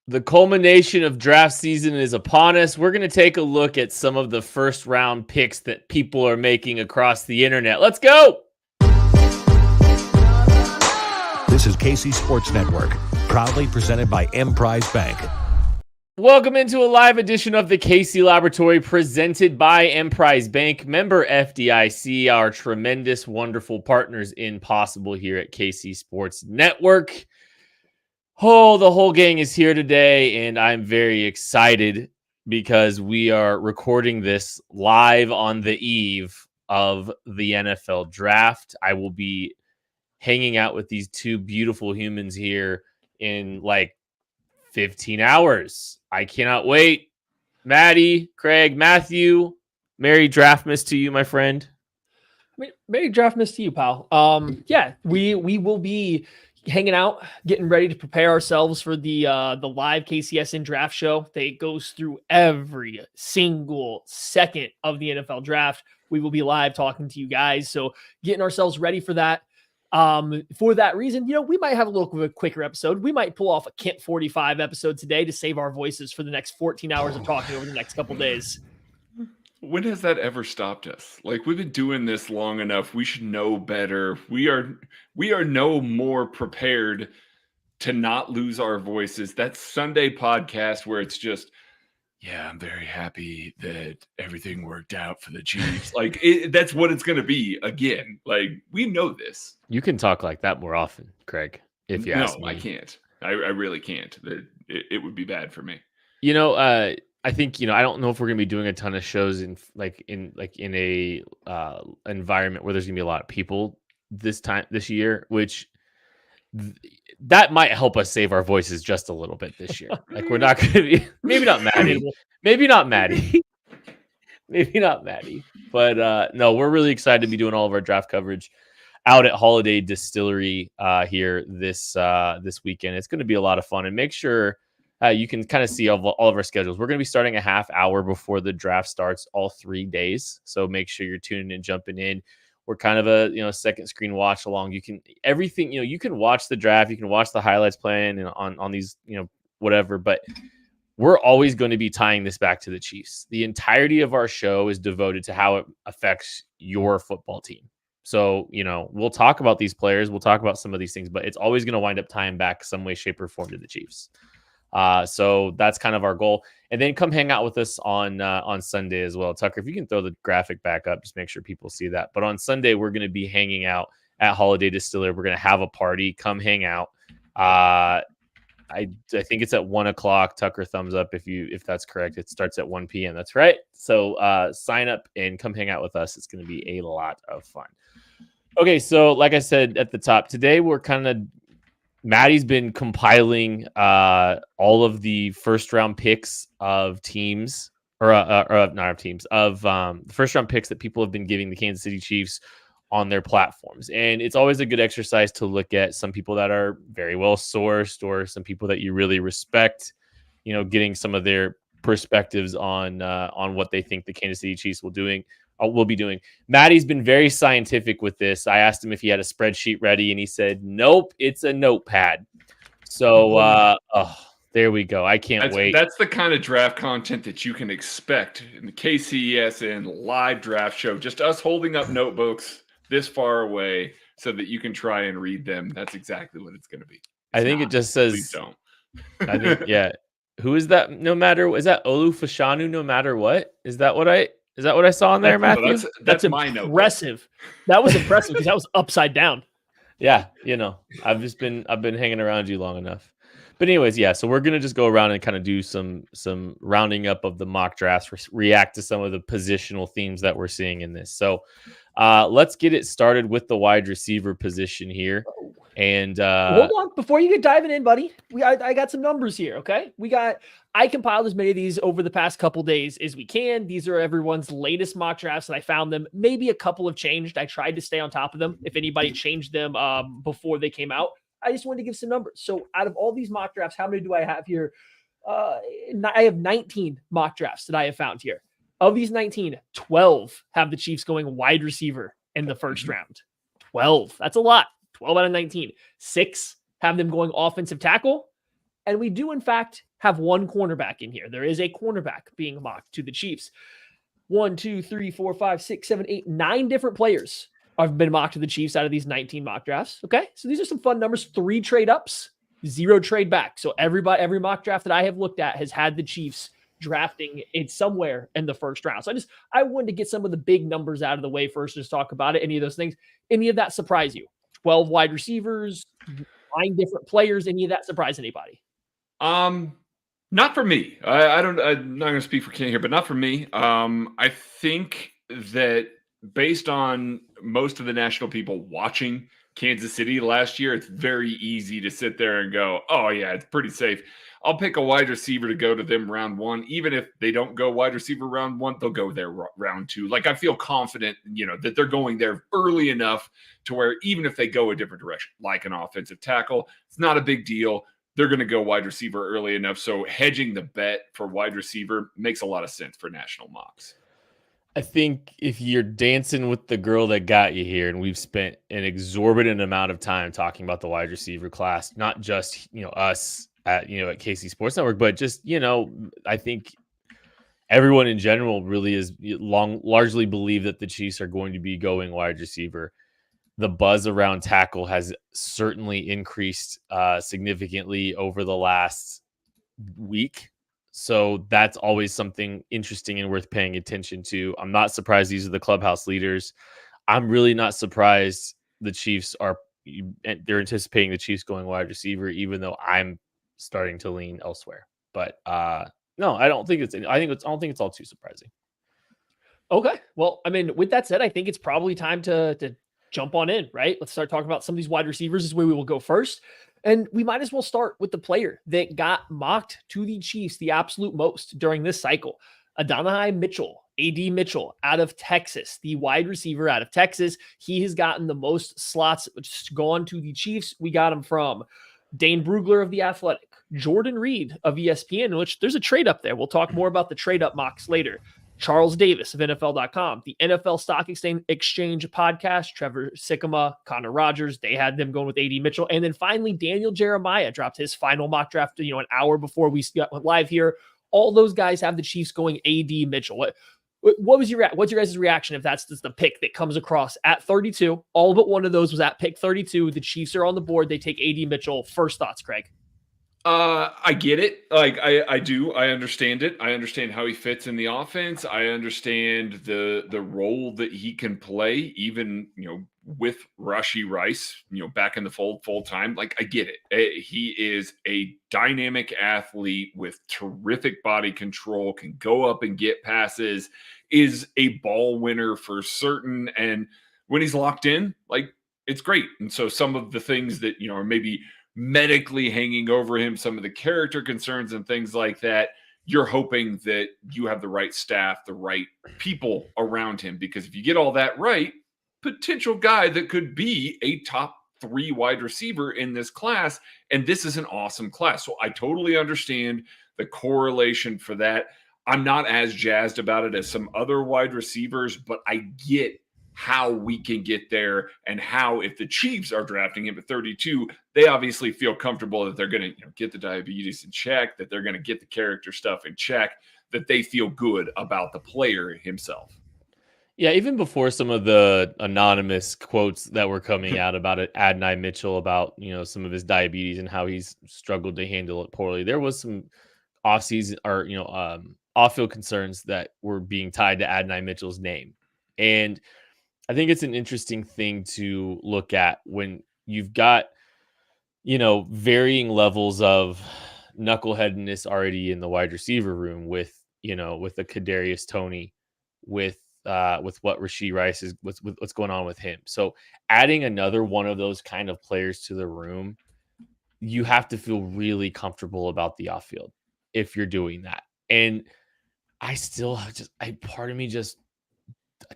The culmination of draft season is upon us. We're going to take a look at some of the first round picks that people are making across the internet. Let's go. This is KC Sports Network, proudly presented by Emprise Bank. Welcome into a live edition of the KC Laboratory presented by Emprise Bank, member FDIC, our tremendous, wonderful partners in Possible here at KC Sports Network. Oh, the whole gang is here today, and I'm very excited because we are recording this live on the eve of the NFL draft. I will be hanging out with these two beautiful humans here in like 15 hours. I cannot wait. Maddie, Craig, Matthew, Merry Draftmas to you, my friend. Merry Draftmas to you, pal. Yeah, we will be hanging out, getting ready to prepare ourselves for the live KCSN draft show that goes through every single second of the NFL draft. We will be live talking to you guys, so getting ourselves ready for that. For that reason, we might have a little bit of a quicker episode. We might pull off a Kent 45 episode today to save our voices for the next 14 hours of talking over the next couple days. When has that ever stopped us? Like, we've been doing this long enough. We should know better. We are no more prepared to not lose our voices. That Sunday podcast where it's just, yeah, I'm very happy that everything worked out for the Chiefs. Like, that's what it's going to be again. Like, we know this. You can talk like that more often, Craig, if you ask me. No, I can't. I really can't. It would be bad for me. I think, I don't know if we're going to be doing a ton of shows in a environment where there's going to be a lot of people this year, which that might help us save our voices just a little bit this year. Like, we're not going to be, maybe not Maddie, but no, we're really excited to be doing all of our draft coverage out at Holiday Distillery here this weekend. It's going to be a lot of fun, and make sure you can kind of see all of our schedules. We're going to be starting a half hour before the draft starts all 3 days. So make sure you're tuning in, jumping in. We're kind of a, second screen watch along. You can everything, you can watch the draft. You can watch the highlights playing and on these, whatever, but we're always going to be tying this back to the Chiefs. The entirety of our show is devoted to how it affects your football team. So, we'll talk about these players. We'll talk about some of these things, but it's always going to wind up tying back some way, shape, or form to the Chiefs. So that's kind of our goal. And then come hang out with us on Sunday as well. Tucker, if you can throw the graphic back up, just make sure people see that. But on Sunday, we're going to be hanging out at Holiday Distillery. We're going to have a party. Come hang out. I think it's at 1:00. Tucker, thumbs up if that's correct. It starts at 1 p.m. That's right. So sign up and come hang out with us. It's going to be a lot of fun. Okay, so like I said at the top, today we're Maddie's been compiling all of the first round picks of teams, the first round picks that people have been giving the Kansas City Chiefs on their platforms. And it's always a good exercise to look at some people that are very well sourced or some people that you really respect, getting some of their perspectives on what they think the Kansas City Chiefs will be doing. Maddie's been very scientific with this. I asked him if he had a spreadsheet ready, and he said, nope, it's a notepad. So, there we go. I can't wait. That's the kind of draft content that you can expect in the KCSN live draft show. Just us holding up notebooks this far away so that you can try and read them. That's exactly what it's going to be. It just says, please don't. I think, yeah. Who is that? Is that Olu Fashanu? No matter what? Is that what I saw in there, Matthew? That's my note. Impressive. That was impressive because that was upside down. Yeah, I've been hanging around you long enough. But anyways, yeah. So we're gonna just go around and kind of do some rounding up of the mock drafts, react to some of the positional themes that we're seeing in this. So let's get it started with the wide receiver position here. And hold on, before you get diving in, buddy, I got some numbers here. Okay, I compiled as many of these over the past couple days as we can. These are everyone's latest mock drafts, and I found them. Maybe a couple have changed. I tried to stay on top of them. If anybody changed them before they came out, I just wanted to give some numbers. So out of all these mock drafts, how many do I have here? I have 19 mock drafts that I have found here. Of these 19, 12 have the Chiefs going wide receiver in the first round. 12. That's a lot. 12 out of 19. 6 have them going offensive tackle. And we do, in fact, have one cornerback in here. There is a cornerback being mocked to the Chiefs. 1, 2, 3, 4, 5, 6, 7, 8, 9 different players have been mocked to the Chiefs out of these 19 mock drafts. Okay. So these are some fun numbers. 3 trade ups, 0 trade back. So every mock draft that I have looked at has had the Chiefs drafting it somewhere in the first round. So I wanted to get some of the big numbers out of the way first, just talk about it. Any of those things, any of that surprise you? 12 wide receivers, 9 different players. Any of that surprise anybody? Not for me. I'm not going to speak for Ken here, but not for me. I think that based on most of the national people watching Kansas City last year, it's very easy to sit there and go, oh yeah, it's pretty safe. I'll pick a wide receiver to go to them round 1. Even if they don't go wide receiver round 1, they'll go there round 2. Like, I feel confident, that they're going there early enough to where even if they go a different direction, like an offensive tackle, it's not a big deal. They're going to go wide receiver early enough. So hedging the bet for wide receiver makes a lot of sense for national mocks. I think if you're dancing with the girl that got you here, and we've spent an exorbitant amount of time talking about the wide receiver class, not just, us at KC Sports Network, but just, I think everyone in general really is largely believe that the Chiefs are going to be going wide receiver. The buzz around tackle has certainly increased significantly over the last week. So that's always something interesting and worth paying attention to. I'm not surprised these are the clubhouse leaders. I'm really not surprised the Chiefs they're anticipating the Chiefs going wide receiver, even though I'm starting to lean elsewhere. But no, I don't think I don't think it's all too surprising. Okay. Well, I mean, with that said, I think it's probably time to jump on in, right? Let's start talking about some of these wide receivers. This is where we will go first. And we might as well start with the player that got mocked to the Chiefs the absolute most during this cycle. Adonai Mitchell, AD Mitchell, out of Texas, the wide receiver out of Texas. He has gotten the most slots gone to the Chiefs. We got him from Dane Brugler of The Athletic, Jordan Reed of ESPN, in which there's a trade up there. We'll talk more about the trade up mocks later. Charles Davis of NFL.com, the NFL Stock Exchange podcast, Trevor Sikkema, Connor Rogers, they had them going with AD Mitchell. And then finally, Daniel Jeremiah dropped his final mock draft, an hour before we went live here. All those guys have the Chiefs going AD Mitchell. What's your guys' reaction if that's just the pick that comes across at 32? All but one of those was at pick 32. The Chiefs are on the board. They take AD Mitchell. First thoughts, Craig? I get it. Like, I do. I understand it. I understand how he fits in the offense. I understand the role that he can play, even, with Rashee Rice, back in the fold full time. Like, I get it. He is a dynamic athlete with terrific body control, can go up and get passes, is a ball winner for certain. And when he's locked in, like, it's great. And so some of the things that, are maybe medically hanging over him, some of the character concerns and things like that, you're hoping that you have the right staff, the right people around him, because if you get all that right, potential guy that could be a top 3 wide receiver in this class. And this is an awesome class. So I totally understand the correlation for that. I'm not as jazzed about it as some other wide receivers, but I get how we can get there, and how, if the Chiefs are drafting him at 32, they obviously feel comfortable that they're going to get the diabetes in check, that they're going to get the character stuff in check, that they feel good about the player himself. Yeah, even before some of the anonymous quotes that were coming out about it, Adonai Mitchell, about some of his diabetes and how he's struggled to handle it poorly, there was some off-season or off-field concerns that were being tied to Adonai Mitchell's name, and I think it's an interesting thing to look at when you've got, varying levels of knuckleheadedness already in the wide receiver room with a Kadarius Toney, with what Rashee Rice is, what's going on with him. So adding another one of those kind of players to the room, you have to feel really comfortable about the off field if you're doing that. And part of me just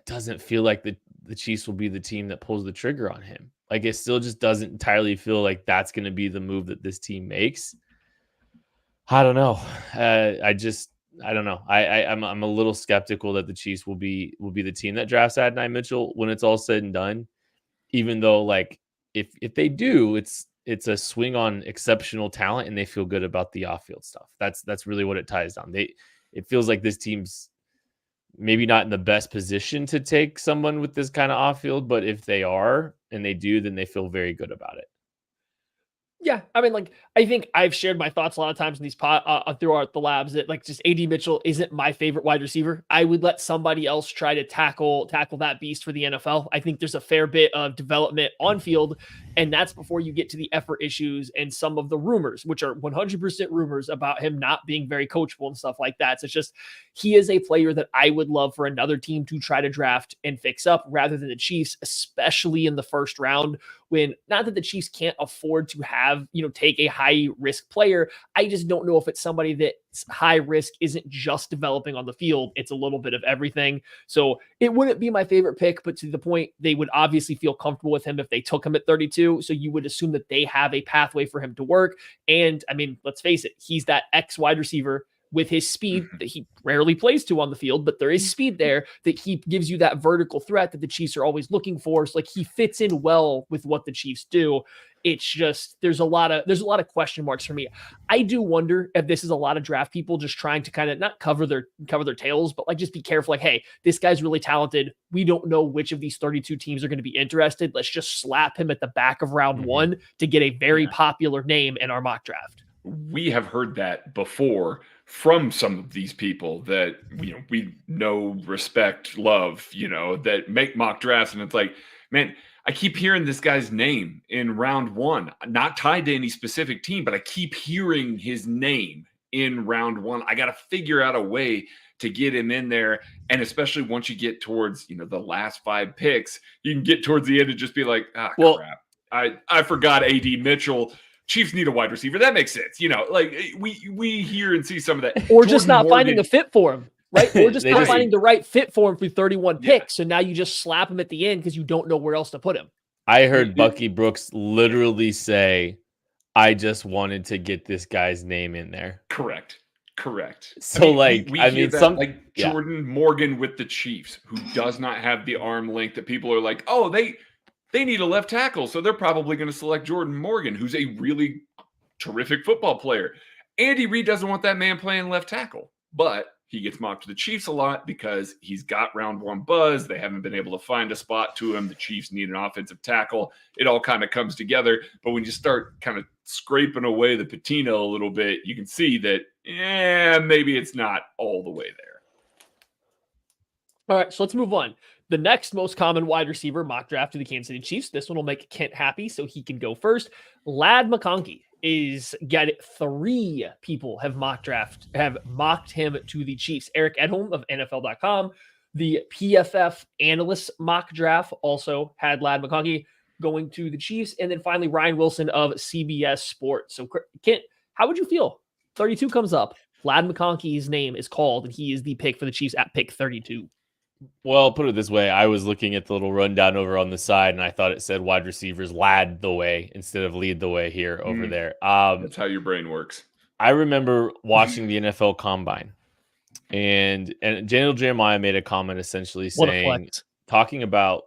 doesn't feel like the Chiefs will be the team that pulls the trigger on him. Like, it still just doesn't entirely feel like that's going to be the move that this team makes. I don't know. I don't know. I'm a little skeptical that the Chiefs will be the team that drafts Adonai Mitchell when it's all said and done. Even though, like, if they do, it's it's a swing on exceptional talent, and they feel good about the off-field stuff. That's really what it ties down. It feels like this team's maybe not in the best position to take someone with this kind of off-field, but if they are and they do, then they feel very good about it. Yeah, I mean, like, I think I've shared my thoughts a lot of times in these throughout the labs that, like, just AD Mitchell isn't my favorite wide receiver. I would let somebody else try to tackle that beast for the NFL. I think there's a fair bit of development on field, and that's before you get to the effort issues and some of the rumors, which are 100% rumors about him not being very coachable and stuff like that. So it's just, he is a player that I would love for another team to try to draft and fix up rather than the Chiefs, especially in the first round, when not that the Chiefs can't afford to have, take a high risk player. I just don't know if it's somebody that's high risk isn't just developing on the field. It's a little bit of everything. So it wouldn't be my favorite pick, but to the point, they would obviously feel comfortable with him if they took him at 32. So you would assume that they have a pathway for him to work. And I mean, let's face it, he's that X wide receiver with his speed that he rarely plays to on the field, but there is speed there that he gives you that vertical threat that the Chiefs are always looking for. So like, he fits in well with what the Chiefs do. It's just, there's a lot of question marks for me. I do wonder if this is a lot of draft people just trying to kind of not cover their tails, but like, just be careful. Like, hey, this guy's really talented. We don't know which of these 32 teams are going to be interested. Let's just slap him at the back of round one to get a very popular name in our mock draft. We have heard that before from some of these people that we know, respect, love, that make mock drafts, and it's like, man, I keep hearing this guy's name in round one, not tied to any specific team, but I keep hearing his name in round one. I got to figure out a way to get him in there, and especially once you get towards the last 5 picks, you can get towards the end and just be like, crap, I forgot AD Mitchell. Chiefs need a wide receiver. That makes sense. Like we hear and see some of that. Or just not finding a fit for him, right? Or just not finding the right fit for him through 31 picks. So now you just slap him at the end because you don't know where else to put him. I heard Bucky Brooks literally say, I just wanted to get this guy's name in there. Correct. So Jordan Morgan with the Chiefs, who does not have the arm length that people are like, oh, they need a left tackle, so they're probably going to select Jordan Morgan, who's a really terrific football player. Andy Reid doesn't want that man playing left tackle, but he gets mocked to the Chiefs a lot because he's got round one buzz. They haven't been able to find a spot to him. The Chiefs need an offensive tackle. It all kind of comes together. But when you start kind of scraping away the patina a little bit, you can see that, maybe it's not all the way there. All right, so let's move on. The next most common wide receiver mock draft to the Kansas City Chiefs. This one will make Kent happy, so he can go first. Lad McConkey is got it. 3 people have mocked him to the Chiefs. Eric Edholm of NFL.com, the PFF analyst mock draft also had Lad McConkey going to the Chiefs, and then finally Ryan Wilson of CBS Sports. So Kent, how would you feel? 32 comes up. Lad McConkey's name is called, and he is the pick for the Chiefs at pick 32. Well, put it this way. I was looking at the little rundown over on the side, and I thought it said wide receivers lad the way instead of lead the way here over there. That's how your brain works. I remember watching the NFL Combine, and Daniel Jeremiah made a comment essentially saying, talking about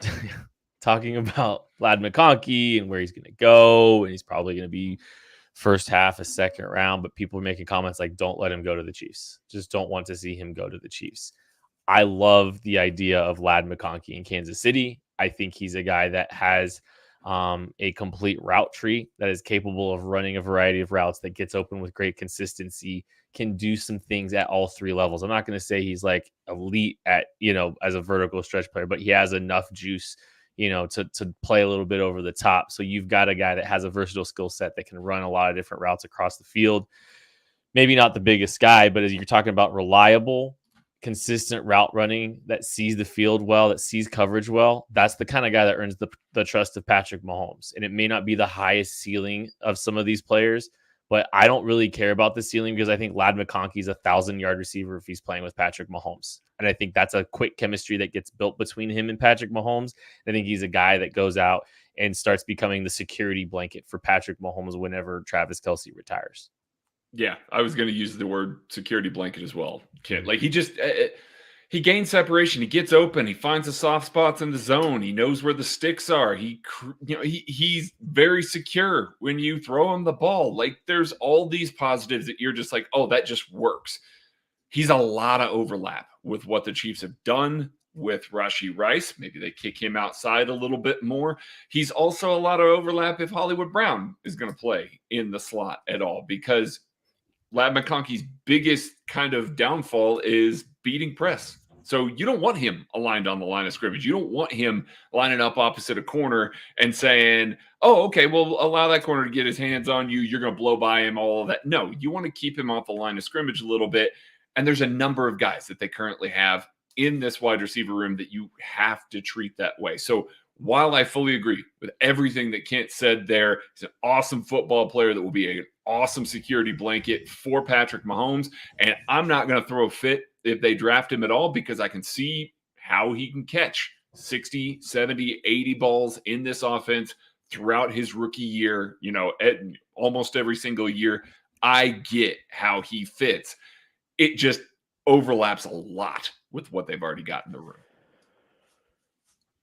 Lad McConkey and where he's going to go, and he's probably going to be first half, a second round, but people were making comments like, don't let him go to the Chiefs. Just don't want to see him go to the Chiefs. I love the idea of Lad McConkey in Kansas City. I think he's a guy that has a complete route tree that is capable of running a variety of routes, that gets open with great consistency, can do some things at all 3 levels. I'm not going to say he's like elite at, as a vertical stretch player, but he has enough juice, to play a little bit over the top. So you've got a guy that has a versatile skill set that can run a lot of different routes across the field. Maybe not the biggest guy, but as you're talking about reliable, consistent route running that sees the field well, that sees coverage well, that's the kind of guy that earns the trust of Patrick Mahomes. And it may not be the highest ceiling of some of these players, but I don't really care about the ceiling because I think Lad McConkey is a 1,000-yard receiver if he's playing with Patrick Mahomes. And I think that's a quick chemistry that gets built between him and Patrick Mahomes. I think he's a guy that goes out and starts becoming the security blanket for Patrick Mahomes whenever Travis Kelce retires. Yeah, I was going to use the word security blanket as well. Kid, like He gains separation. He gets open. He finds the soft spots in the zone. He knows where the sticks are. He's very secure when you throw him the ball. Like, there's all these positives that you're just like, oh, that just works. He's a lot of overlap with what the Chiefs have done with Rashee Rice. Maybe they kick him outside a little bit more. He's also a lot of overlap if Hollywood Brown is going to play in the slot at all, because Lad McConkey's biggest kind of downfall is beating press. So you don't want him aligned on the line of scrimmage. You don't want him lining up opposite a corner and saying, oh, okay, well, allow that corner to get his hands on you. You're going to blow by him, all of that. No, you want to keep him off the line of scrimmage a little bit. And there's a number of guys that they currently have in this wide receiver room that you have to treat that way. So while I fully agree with everything that Kent said there, he's an awesome football player that will be an awesome security blanket for Patrick Mahomes. And I'm not going to throw a fit if they draft him at all, because I can see how he can catch 60, 70, 80 balls in this offense throughout his rookie year, at almost every single year. I get how he fits. It just overlaps a lot with what they've already got in the room.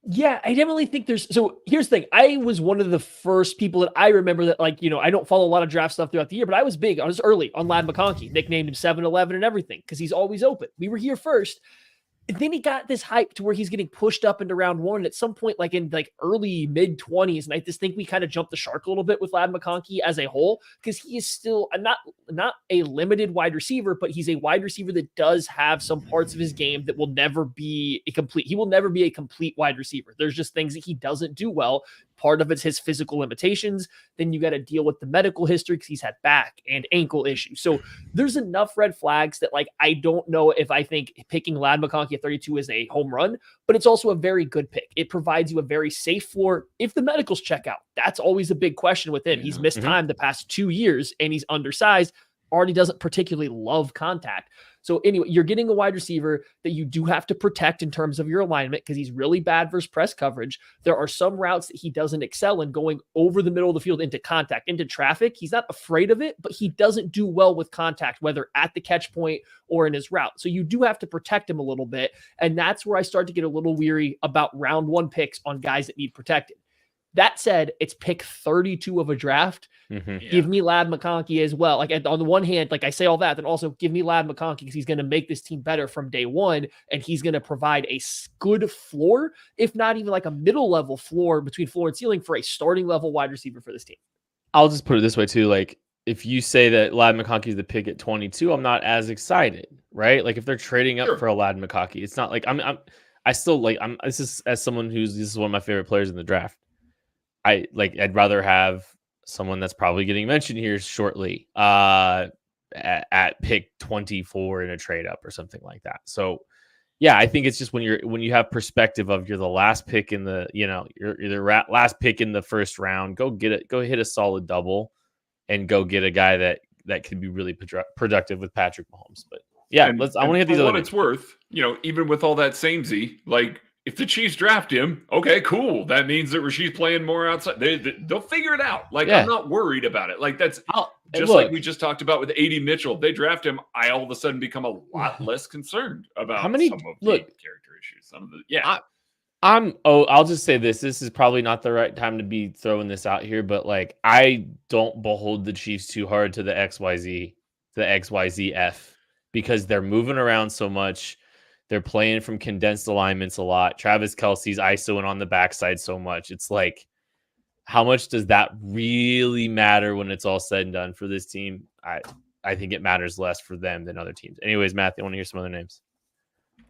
Yeah, I definitely think so here's the thing. I was one of the first people that I remember that, I don't follow a lot of draft stuff throughout the year, but I was early on Lad McConkey, nicknamed him 7-11 and everything, because he's always open. We were here first. And then he got this hype to where he's getting pushed up into round one. And at some point, in early mid 20s, and I just think we kind of jumped the shark a little bit with Lad McConkey as a whole, because he is still not a limited wide receiver, but he's a wide receiver that does have some parts of his game that will never be he will never be a complete wide receiver. There's just things that he doesn't do well. Part of it's his physical limitations. Then you got to deal with the medical history because he's had back and ankle issues. So there's enough red flags that I don't know if I think picking Lad McConkey at 32 is a home run, but it's also a very good pick. It provides you a very safe floor if the medicals check out. That's always a big question with him. He's missed time the past 2 years and he's undersized. Already doesn't particularly love contact. So anyway, you're getting a wide receiver that you do have to protect in terms of your alignment because he's really bad versus press coverage. There are some routes that he doesn't excel in, going over the middle of the field into contact, into traffic. He's not afraid of it, but he doesn't do well with contact, whether at the catch point or in his route. So you do have to protect him a little bit. And that's where I start to get a little weary about round one picks on guys that need protected. That said, it's pick 32 of a draft. Give me Lad McConkey as well. On the one hand, I say all that, then also give me Lad McConkey because he's going to make this team better from day one, and he's going to provide a good floor, if not even a middle level floor between floor and ceiling for a starting level wide receiver for this team. I'll just put it this way too. If you say that Lad McConkey is the pick at 22, I'm not as excited, right? If they're trading up for a Lad McConkey, it's not this is as someone this is one of my favorite players in the draft. I'd rather have someone that's probably getting mentioned here shortly at pick 24 in a trade up or something like that. So yeah, I think it's just when you have perspective of you're the last pick in the, you're the last pick in the first round, go hit a solid double and go get a guy that could be really productive with Patrick Mahomes. But yeah, I want to hit these other. What it's worth, even with all that samey, if the Chiefs draft him, okay, cool. That means that Rasheed's playing more outside. They'll figure it out. I'm not worried about it. That's just like we just talked about with Adonai Mitchell. If they draft him, I all of a sudden become a lot less concerned about some of the character issues. Some of the I'll just say this. This is probably not the right time to be throwing this out here, but I don't behold the Chiefs too hard to the XYZF because they're moving around so much. They're playing from condensed alignments a lot. Travis Kelce's ISOing on the backside so much. It's how much does that really matter when it's all said and done for this team? I think it matters less for them than other teams. Anyways, Matthew, I want to hear some other names.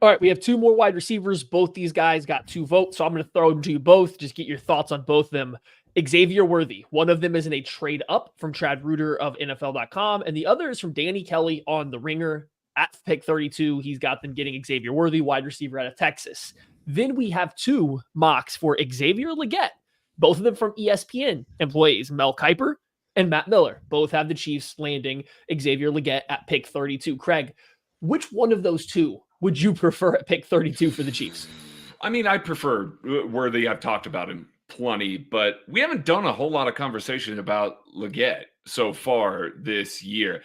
All right, we have two more wide receivers. Both these guys got 2 votes, so I'm going to throw them to you both. Just get your thoughts on both of them. Xavier Worthy. One of them is in a trade up from Chad Reuter of NFL.com, and the other is from Danny Kelly on The Ringer. At pick 32, he's got them getting Xavier Worthy, wide receiver out of Texas. Then we have 2 mocks for Xavier Legette, both of them from ESPN employees, Mel Kiper and Matt Miller. Both have the Chiefs landing Xavier Legette at pick 32. Craig, which one of those 2 would you prefer at pick 32 for the Chiefs? I prefer Worthy. I've talked about him plenty, but we haven't done a whole lot of conversation about Legette so far this year.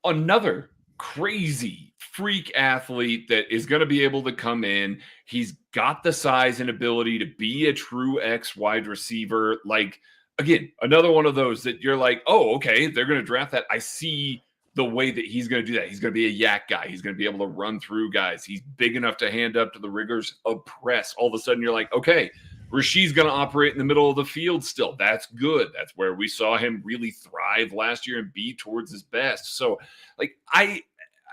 Another crazy freak athlete that is going to be able to come in. He's got the size and ability to be a true X wide receiver. Like, again, another one of those that you're like, oh, okay, they're going to draft that. I see the way that he's going to do that. He's going to be a yak guy. He's going to be able to run through guys. He's big enough to hand up to the rigors of press. All of a sudden, you're like, okay, Rasheed's going to operate in the middle of the field still. That's good. That's where we saw him really thrive last year and be towards his best. So, like,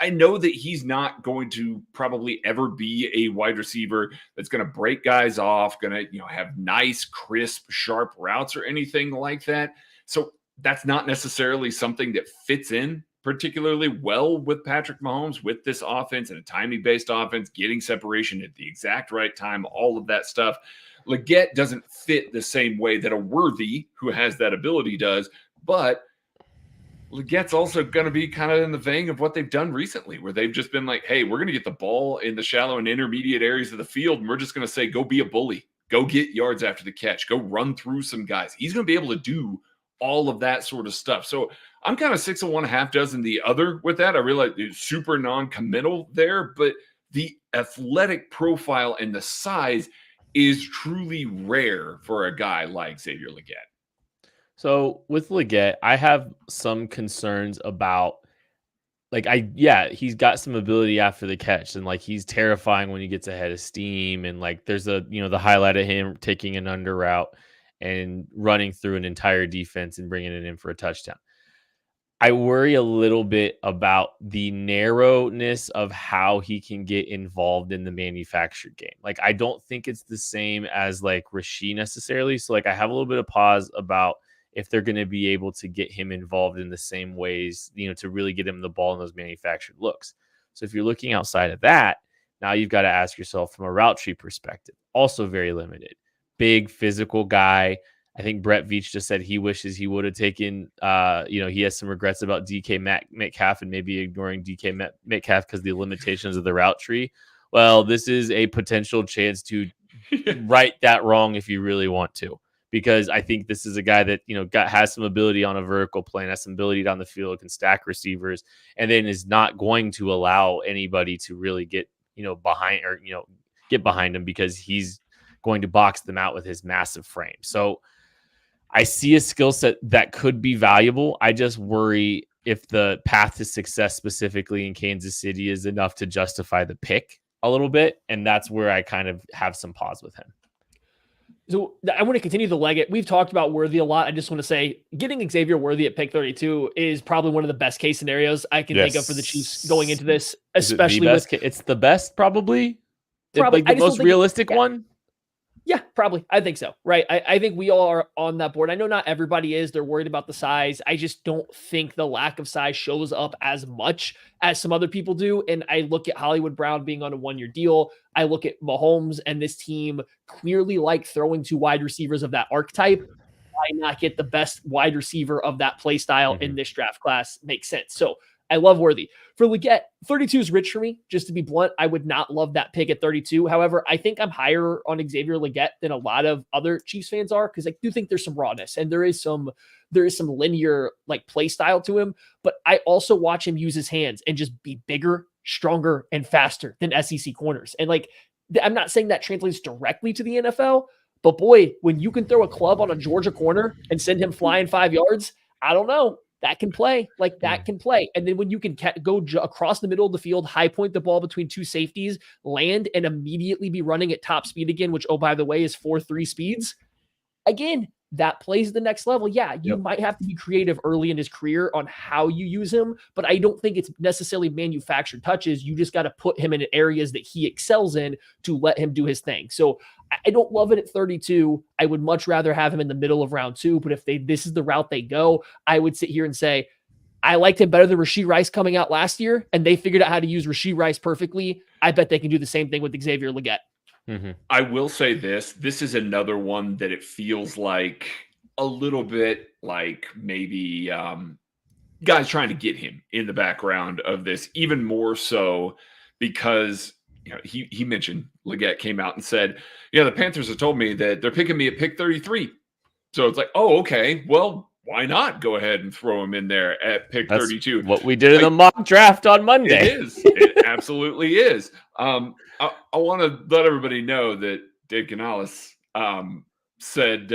I know that he's not going to probably ever be a wide receiver that's going to break guys off, going to, have nice, crisp, sharp routes or anything like that. So that's not necessarily something that fits in particularly well with Patrick Mahomes, with this offense and a timing-based offense, getting separation at the exact right time, all of that stuff. Legette doesn't fit the same way that a Worthy, who has that ability, does, but Legette's also going to be kind of in the vein of what they've done recently, where they've just been like, hey, we're going to get the ball in the shallow and intermediate areas of the field, and we're just going to say, go be a bully. Go get yards after the catch. Go run through some guys. He's going to be able to do all of that sort of stuff. So I'm kind of 6 of one, half dozen the other with that. I realize it's super non-committal there, but the athletic profile and the size is truly rare for a guy like Xavier Legette. So with Legette, I have some concerns about, he's got some ability after the catch, and like he's terrifying when he gets ahead of steam, and like there's the highlight of him taking an under route and running through an entire defense and bringing it in for a touchdown. I worry a little bit about the narrowness of how he can get involved in the manufactured game. Like, I don't think it's the same as like Rasheed necessarily. So like I have a little bit of pause about if they're going to be able to get him involved in the same ways, to really get him the ball in those manufactured looks. So if you're looking outside of that, now you've got to ask yourself from a route tree perspective, also very limited. Big physical guy. I think Brett Veach just said he wishes he would have taken, he has some regrets about DK Metcalf and maybe ignoring DK Metcalf because the limitations of the route tree. Well, this is a potential chance to right that wrong if you really want to, because I think this is a guy that, has some ability on a vertical plane, has some ability down the field, can stack receivers, and then is not going to allow anybody to really get, behind or, get behind him because he's going to box them out with his massive frame. So I see a skill set that could be valuable. I just worry if the path to success specifically in Kansas City is enough to justify the pick a little bit. And that's where I kind of have some pause with him. So I want to continue the Legette. We've talked about Worthy a lot. I just want to say getting Xavier Worthy at pick 32 is probably one of the best case scenarios I can think of for the Chiefs going into this, especially it's the best, probably like the most realistic one. Yeah, probably. I think so. Right. I think we all are on that board. I know not everybody is. They're worried about the size. I just don't think the lack of size shows up as much as some other people do. And I look at Hollywood Brown being on a 1-year deal. I look at Mahomes and this team clearly like throwing to wide receivers of that archetype. Why not get the best wide receiver of that play style in this draft class? Makes sense. So I love Worthy. For Legette, 32 is rich for me. Just to be blunt, I would not love that pick at 32. However, I think I'm higher on Xavier Legette than a lot of other Chiefs fans are, because I do think there's some rawness and there is some linear like play style to him. But I also watch him use his hands and just be bigger, stronger, and faster than SEC corners. And like, I'm not saying that translates directly to the NFL, but boy, when you can throw a club on a Georgia corner and send him flying 5 yards, I don't know. That can play. Like that can play. And then when you can go across the middle of the field, high point the ball between two safeties, land, and immediately be running at top speed again, which, oh, by the way, is 4.3 speeds. Again, that plays the next level. Yeah, you might have to be creative early in his career on how you use him, but I don't think it's necessarily manufactured touches. You just got to put him in areas that he excels in to let him do his thing. So I don't love it at 32. I would much rather have him in the middle of round 2, but if this is the route they go, I would sit here and say, I liked him better than Rashee Rice coming out last year, and they figured out how to use Rashee Rice perfectly. I bet they can do the same thing with Xavier Legette. I will say this is another one that it feels like a little bit like maybe guys trying to get him in the background of this, even more so because he mentioned Legette came out and said, the Panthers have told me that they're picking me at pick 33. So it's like, oh, okay, well, why not go ahead and throw him in there at pick That's 32? what we did in the mock draft on Monday. It is. It absolutely is. I want to let everybody know that Dave Canales said,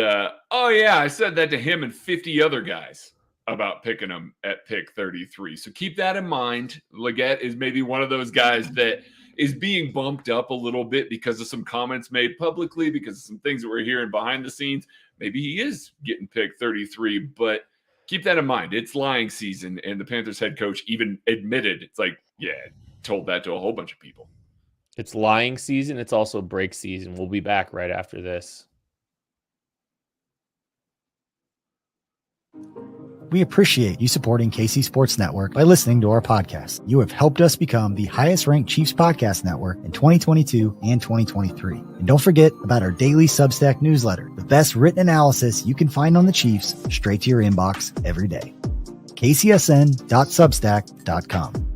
oh, yeah, I said that to him and 50 other guys about picking him at pick 33. So keep that in mind. Legette is maybe one of those guys that is being bumped up a little bit because of some comments made publicly, because of some things that we're hearing behind the scenes. Maybe he is getting picked 33, but keep that in mind. It's lying season, and the Panthers head coach even admitted, it's like, yeah, told that to a whole bunch of people. It's lying season. It's also break season. We'll be back right after this. We appreciate you supporting KC Sports Network by listening to our podcast. You have helped us become the highest ranked Chiefs podcast network in 2022 and 2023. And don't forget about our daily Substack newsletter, the best written analysis you can find on the Chiefs straight to your inbox every day. kcsn.substack.com.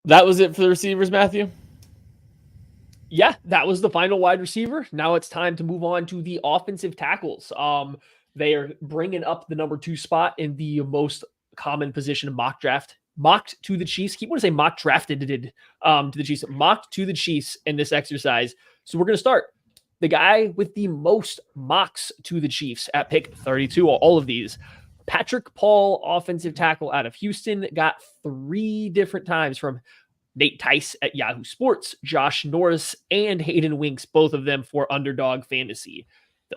That was it for the receivers, Matthew? Yeah, that was the final wide receiver. Now it's time to move on to the offensive tackles. They are bringing up the number 2 spot in the most common position of mock draft. Mocked to the Chiefs. Keep want to say mock drafted to the Chiefs. Mocked to the Chiefs in this exercise. So we're going to start. The guy with the most mocks to the Chiefs at pick 32, all of these. Patrick Paul, offensive tackle out of Houston, got 3 different times from Nate Tice at Yahoo Sports, Josh Norris, and Hayden Winks, both of them for Underdog Fantasy.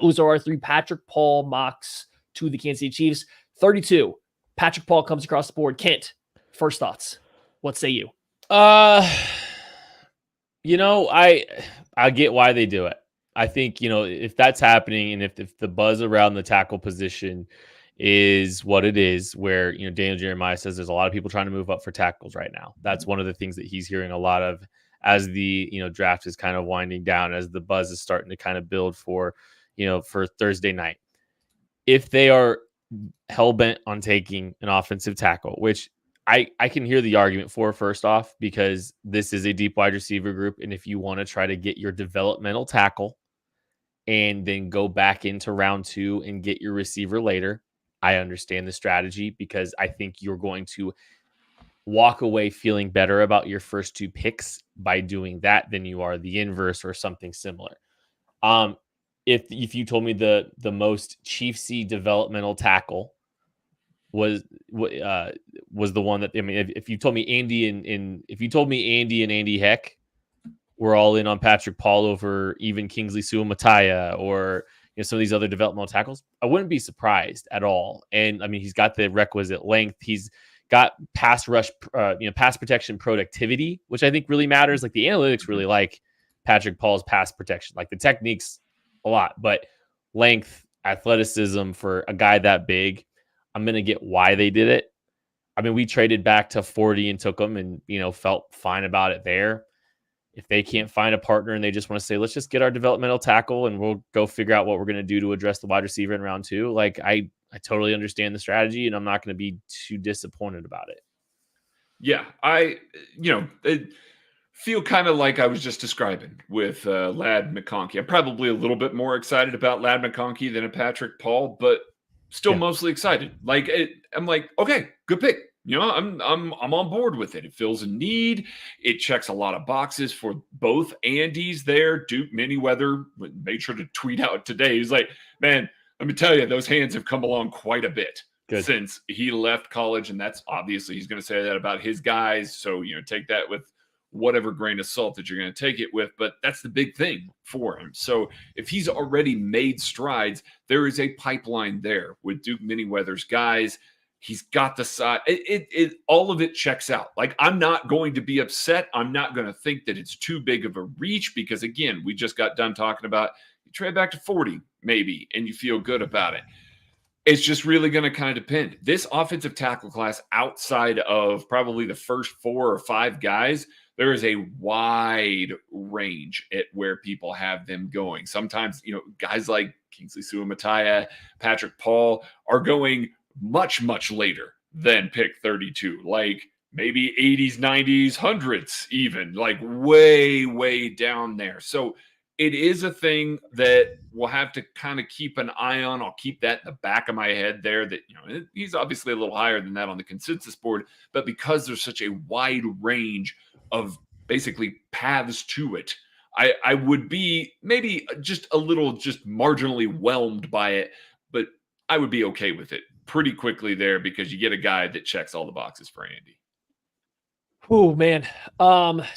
Those are our 3 Patrick Paul mocks to the Kansas City Chiefs. 32. Patrick Paul comes across the board. Kent, first thoughts. What say you? I get why they do it. I think, if that's happening and if the buzz around the tackle position is what it is, where, Daniel Jeremiah says there's a lot of people trying to move up for tackles right now. That's one of the things that he's hearing a lot of as the, draft is kind of winding down, as the buzz is starting to kind of build for Thursday night. If they are hell-bent on taking an offensive tackle, which I can hear the argument for, first off, because this is a deep wide receiver group. And if you want to try to get your developmental tackle and then go back into round 2 and get your receiver later, I understand the strategy, because I think you're going to walk away feeling better about your first 2 picks by doing that than you are the inverse or something similar. If you told me the most Chiefsy developmental tackle was the one that, if you told me Andy and Andy Heck were all in on Patrick Paul over even Kingsley Suamataia or some of these other developmental tackles, I wouldn't be surprised at all. And he's got the requisite length. He's got pass rush, pass protection productivity, which I think really matters. Like the analytics really like Patrick Paul's pass protection, like the techniques a lot, but length, athleticism for a guy that big, I'm going to get why they did it. We traded back to 40 and took them and, felt fine about it there. If they can't find a partner and they just want to say, let's just get our developmental tackle and we'll go figure out what we're going to do to address the wide receiver in round 2. Like I totally understand the strategy and I'm not going to be too disappointed about it. Yeah. I feel kind of like I was just describing with Lad McConkey. I'm probably a little bit more excited about Lad McConkey than a Patrick Paul, but still mostly excited. I'm like, okay, good pick. I'm on board with it. It fills a need. It checks a lot of boxes for both Andys there. Duke Manyweather made sure to tweet out today. He's like, man, let me tell you, those hands have come along quite a bit since he left college. And that's obviously, he's going to say that about his guys. So, take that with whatever grain of salt that you're going to take it with, but that's the big thing for him. So if he's already made strides, there is a pipeline there with Duke Manyweather's guys. He's got the side. All of it checks out. Like, I'm not going to be upset. I'm not going to think that it's too big of a reach because, again, we just got done talking about you trade back to 40 maybe, and you feel good about it. It's just really going to kind of depend. This offensive tackle class, outside of probably the first 4 or 5 guys, there is a wide range at where people have them going. Sometimes, guys like Kingsley Suamataia, Patrick Paul are going much, much later than pick 32, like maybe 80s, 90s, 100s even, like way, way down there. So it is a thing that we'll have to kind of keep an eye on. I'll keep that in the back of my head there, that, he's obviously a little higher than that on the consensus board, but because there's such a wide range of basically paths to it, I would be maybe just a little just marginally whelmed by it, but I would be okay with it pretty quickly there because you get a guy that checks all the boxes for Andy. Oh man.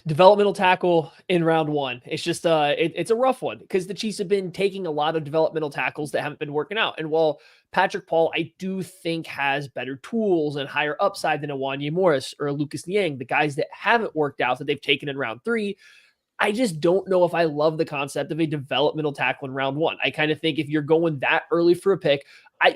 Developmental tackle in round one. It's just it's a rough one because the Chiefs have been taking a lot of developmental tackles that haven't been working out. And while Patrick Paul, I do think, has better tools and higher upside than a Wanya Morris or a Lucas Niang, the guys that haven't worked out that they've taken in round three, I just don't know if I love the concept of a developmental tackle in round one. I kind of think if you're going that early for a pick,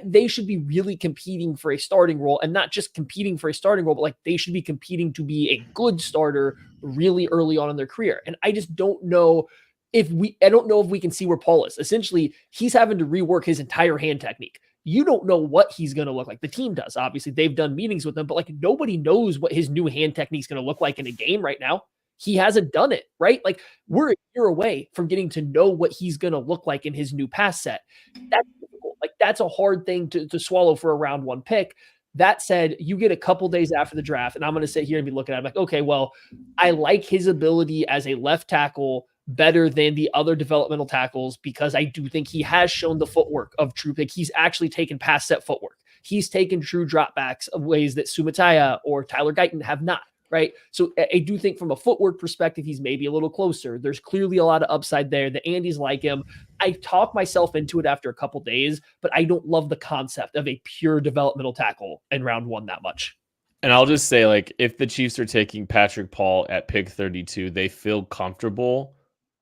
they should be really competing for a starting role, and not just competing for a starting role, but like they should be competing to be a good starter really early on in their career. And I just don't know if we can see where Paul is. Essentially, he's having to rework his entire hand technique. You don't know what he's going to look like. The team does. Obviously, they've done meetings with him, but like nobody knows what his new hand technique is going to look like in a game right now. He hasn't done it, right? Like we're a year away from getting to know what he's going to look like in his new pass set. That's difficult. Like that's a hard thing to swallow for a round one pick. That said, you get a couple days after the draft, and I'm going to sit here and be looking at him like, okay, well, I like his ability as a left tackle better than the other developmental tackles because I do think he has shown the footwork of true pick. He's actually taken pass set footwork. He's taken true dropbacks of ways that Sumataya or Tyler Guyton have not. Right. So I do think from a footwork perspective, he's maybe a little closer. There's clearly a lot of upside there. The Andy's like him. I talk myself into it after a couple days, but I don't love the concept of a pure developmental tackle in round one that much. And I'll just say, like, if the Chiefs are taking Patrick Paul at pick 32, they feel comfortable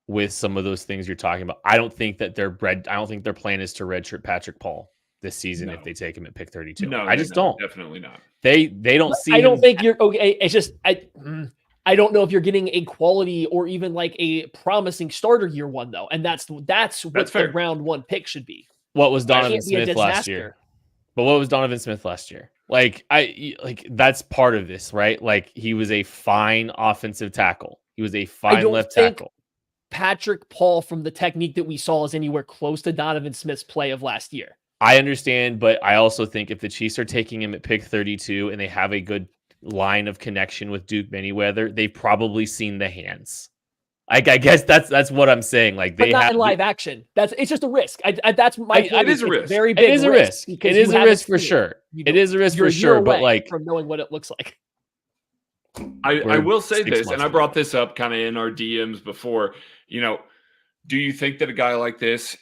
with some of those things you're talking about. I don't think their plan is to redshirt Patrick Paul this season if they take him at pick 32. No, I just don't. Definitely not. They don't see. I don't think you're okay. It's just I don't know if you're getting a quality or even like a promising starter year one though, and that's what the round one pick should be. What was Donovan Smith last year? But what was Donovan Smith last year? Like that's part of this, right? Like he was a fine offensive tackle. He was a fine left tackle. Patrick Paul, from the technique that we saw, is anywhere close to Donovan Smith's play of last year. I understand, but I also think if the Chiefs are taking him at pick 32 and they have a good line of connection with Duke Manyweather, they've probably seen the hands. I guess that's what I'm saying. Like they but not in live action. It's just a risk. That's my point. It is a risk. Very big. It is a risk. It is a risk for sure. It is a risk for sure. But like from knowing what it looks like. I will say this, and I brought this up kind of in our DMs before. Do you think that a guy like this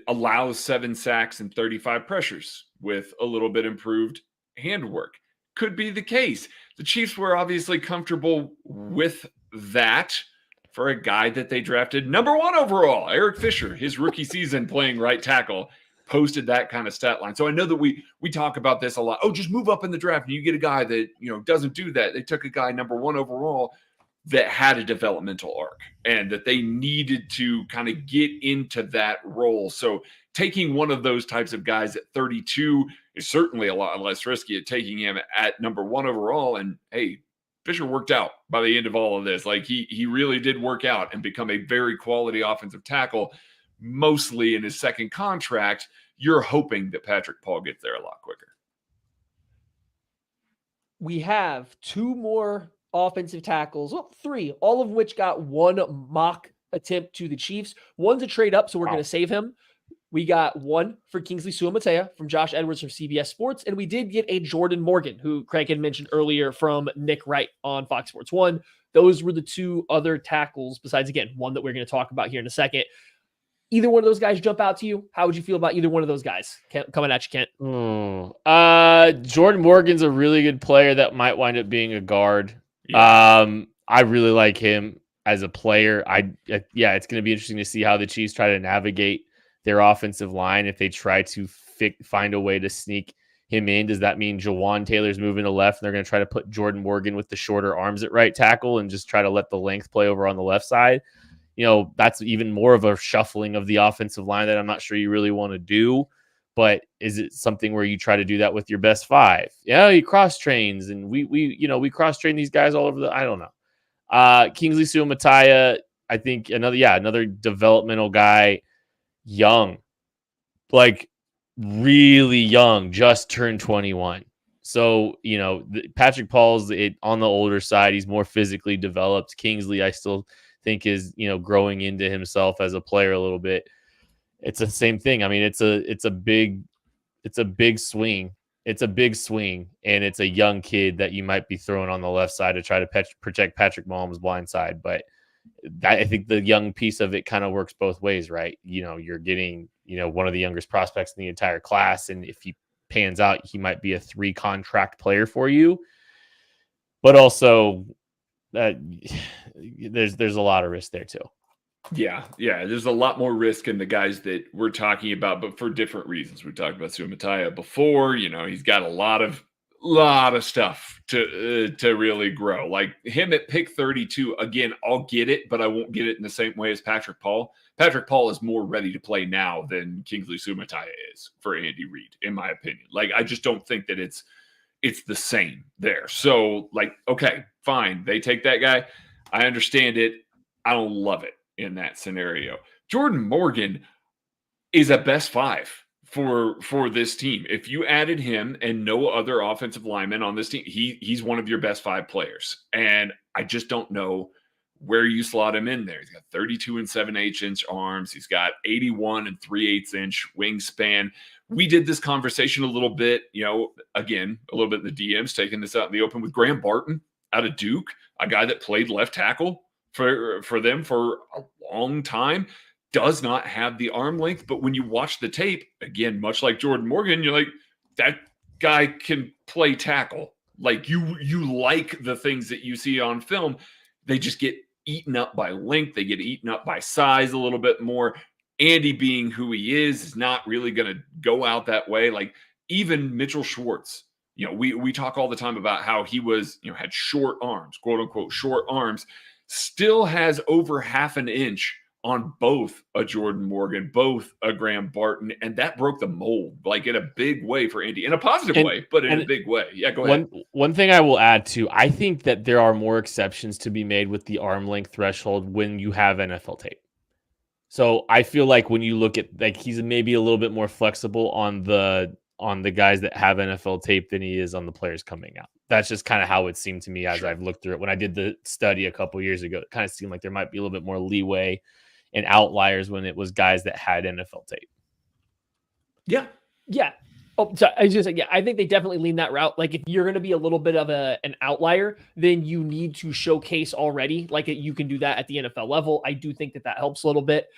allows 7 sacks and 35 pressures with a little bit improved handwork? Could be the case. The Chiefs were obviously comfortable with that for a guy that they drafted number 1 overall. Eric Fisher, his rookie season playing right tackle, posted that kind of stat line. So I know that we talk about this a lot. Oh, just move up in the draft and you get a guy that doesn't do that. They took a guy number 1 overall that had a developmental arc and that they needed to kind of get into that role. So taking one of those types of guys at 32 is certainly a lot less risky at taking him at number 1 overall. And hey, Fisher worked out by the end of all of this. Like he really did work out and become a very quality offensive tackle, mostly in his second contract. You're hoping that Patrick Paul gets there a lot quicker. We have 2 more offensive tackles, 3, all of which got 1 mock attempt to the Chiefs. One's a trade up, so we're going to save him. We got 1 for Kingsley Suamataia from Josh Edwards from CBS Sports, and we did get a Jordan Morgan, who Craig had mentioned earlier, from Nick Wright on Fox Sports 1. Those were the 2 other tackles, besides, again, one that we're going to talk about here in a second. Either one of those guys jump out to you? How would you feel about either one of those guys? Coming at you, Kent. Jordan Morgan's a really good player that might wind up being a guard. Yeah. I really like him as a player. It's going to be interesting to see how the Chiefs try to navigate their offensive line. If they try to find a way to sneak him in, does that mean Jawan Taylor's moving to left and they're going to try to put Jordan Morgan with the shorter arms at right tackle and just try to let the length play over on the left side? That's even more of a shuffling of the offensive line that I'm not sure you really want to do. But is it something where you try to do that with your best 5? Yeah, he cross trains, and we cross train these guys all over I don't know. Kingsley Suamataia, I think another developmental guy, young, like really young, just turned 21. So, Patrick Paul's on the older side. He's more physically developed. Kingsley, I still think is, growing into himself as a player a little bit. It's the same thing. I mean, it's a big swing. It's a big swing, and it's a young kid that you might be throwing on the left side to try to protect Patrick Mahomes' blind side. But I think the young piece of it kind of works both ways, right? You're getting, one of the youngest prospects in the entire class. And if he pans out, he might be a 3 contract player for you. But also, there's a lot of risk there too. Yeah. There's a lot more risk in the guys that we're talking about, but for different reasons. We talked about Suamataia before. He's got a lot of stuff to really grow. Like him at pick 32. Again, I'll get it, but I won't get it in the same way as Patrick Paul. Patrick Paul is more ready to play now than Kingsley Suamataia is for Andy Reid, in my opinion. Like I just don't think that it's the same there. So like, okay, fine, they take that guy. I understand it. I don't love it in that scenario. Jordan Morgan is a best 5 for this team. If you added him and no other offensive lineman on this team, he's one of your best 5 players. And I just don't know where you slot him in there. He's got 32 and 7/8 inch arms. He's got 81 and 3/8 inch wingspan. We did this conversation a little bit, again, a little bit in the DMs, taking this out in the open with Graham Barton out of Duke, a guy that played left tackle for them for a long time, does not have the arm length. But when you watch the tape, again, much like Jordan Morgan, you're like, that guy can play tackle. Like you like the things that you see on film. They just get eaten up by length. They get eaten up by size a little bit more. Andy, being who he is not really going to go out that way. Like even Mitchell Schwartz, we talk all the time about how he was, had short arms, quote unquote, short arms, still has over half an inch on both a Jordan Morgan, both a Graham Barton, and that broke the mold, like in a big way for Andy, in a positive way, but in a big way. Yeah, go ahead. One thing I will add too, I think that there are more exceptions to be made with the arm length threshold when you have NFL tape. So I feel like when you look at, like, he's maybe a little bit more flexible on the guys that have NFL tape than he is on the players coming out. That's just kind of how it seemed to me as I've looked through it. When I did the study a couple years ago, it kind of seemed like there might be a little bit more leeway and outliers when it was guys that had NFL tape. Yeah. Oh, sorry. I was just saying, I think they definitely lean that route. Like if you're going to be a little bit of an outlier, then you need to showcase already. Like you can do that at the NFL level. I do think that helps a little bit.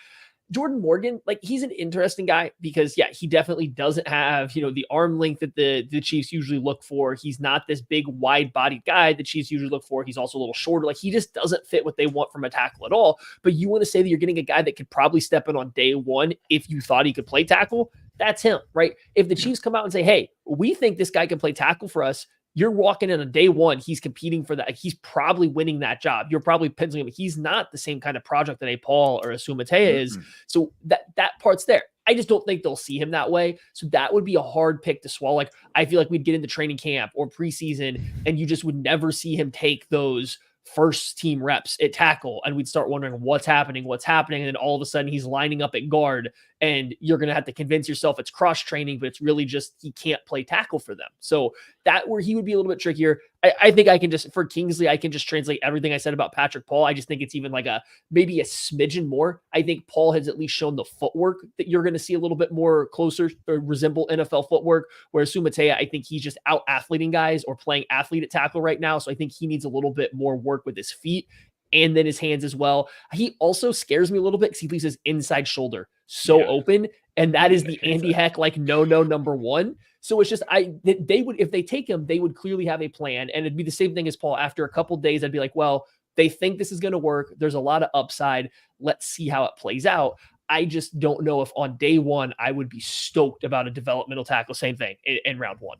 Jordan Morgan, like he's an interesting guy because he definitely doesn't have, the arm length that the Chiefs usually look for. He's not this big wide bodied guy the Chiefs usually look for. He's also a little shorter. Like he just doesn't fit what they want from a tackle at all. But you want to say that you're getting a guy that could probably step in on day one if you thought he could play tackle. That's him, right? If the Chiefs come out and say, hey, we think this guy can play tackle for us, you're walking in on day one. He's competing for that. He's probably winning that job. You're probably penciling him. He's not the same kind of project that a Paul or a Suamataia is. So that part's there. I just don't think they'll see him that way. So that would be a hard pick to swallow. Like I feel like we'd get into training camp or preseason and you just would never see him take those first team reps at tackle. And we'd start wondering what's happening. And then all of a sudden he's lining up at guard and you're going to have to convince yourself it's cross training, but it's really just, he can't play tackle for them. So that where he would be a little bit trickier. I think I can just, for Kingsley, I can just translate everything I said about Patrick Paul. I just think it's even like maybe a smidgen more. I think Paul has at least shown the footwork that you're going to see a little bit more closer or resemble NFL footwork. Whereas Suamataia, I think he's just out athleting guys or playing athlete at tackle right now. So I think he needs a little bit more work with his feet and then his hands as well. He also scares me a little bit because he leaves his inside shoulder so open. And that is the Andy Heck, like, no, number one. So it's just, they would, if they take him, they would clearly have a plan. And it'd be the same thing as Paul. After a couple days, I'd be like, well, they think this is going to work. There's a lot of upside. Let's see how it plays out. I just don't know if on day one, I would be stoked about a developmental tackle. Same thing in round one.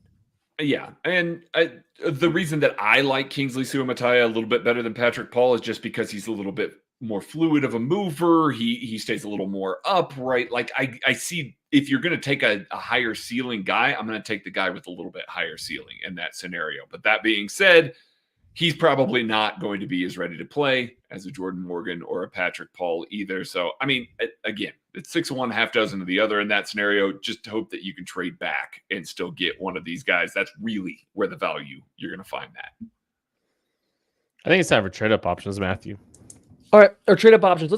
Yeah. And the reason that I like Kingsley Suamataia a little bit better than Patrick Paul is just because he's a little bit more fluid of a mover. He stays a little more upright. Like I see, if you're going to take a higher ceiling guy, I'm going to take the guy with a little bit higher ceiling in that scenario. But that being said, he's probably not going to be as ready to play as a Jordan Morgan or a Patrick Paul either. So, I mean, again, it's 6 of one, half dozen of the other in that scenario. Just hope that you can trade back and still get one of these guys. That's really where the value you're going to find that. I think it's time for trade up options, Matthew. All right, our trade up options.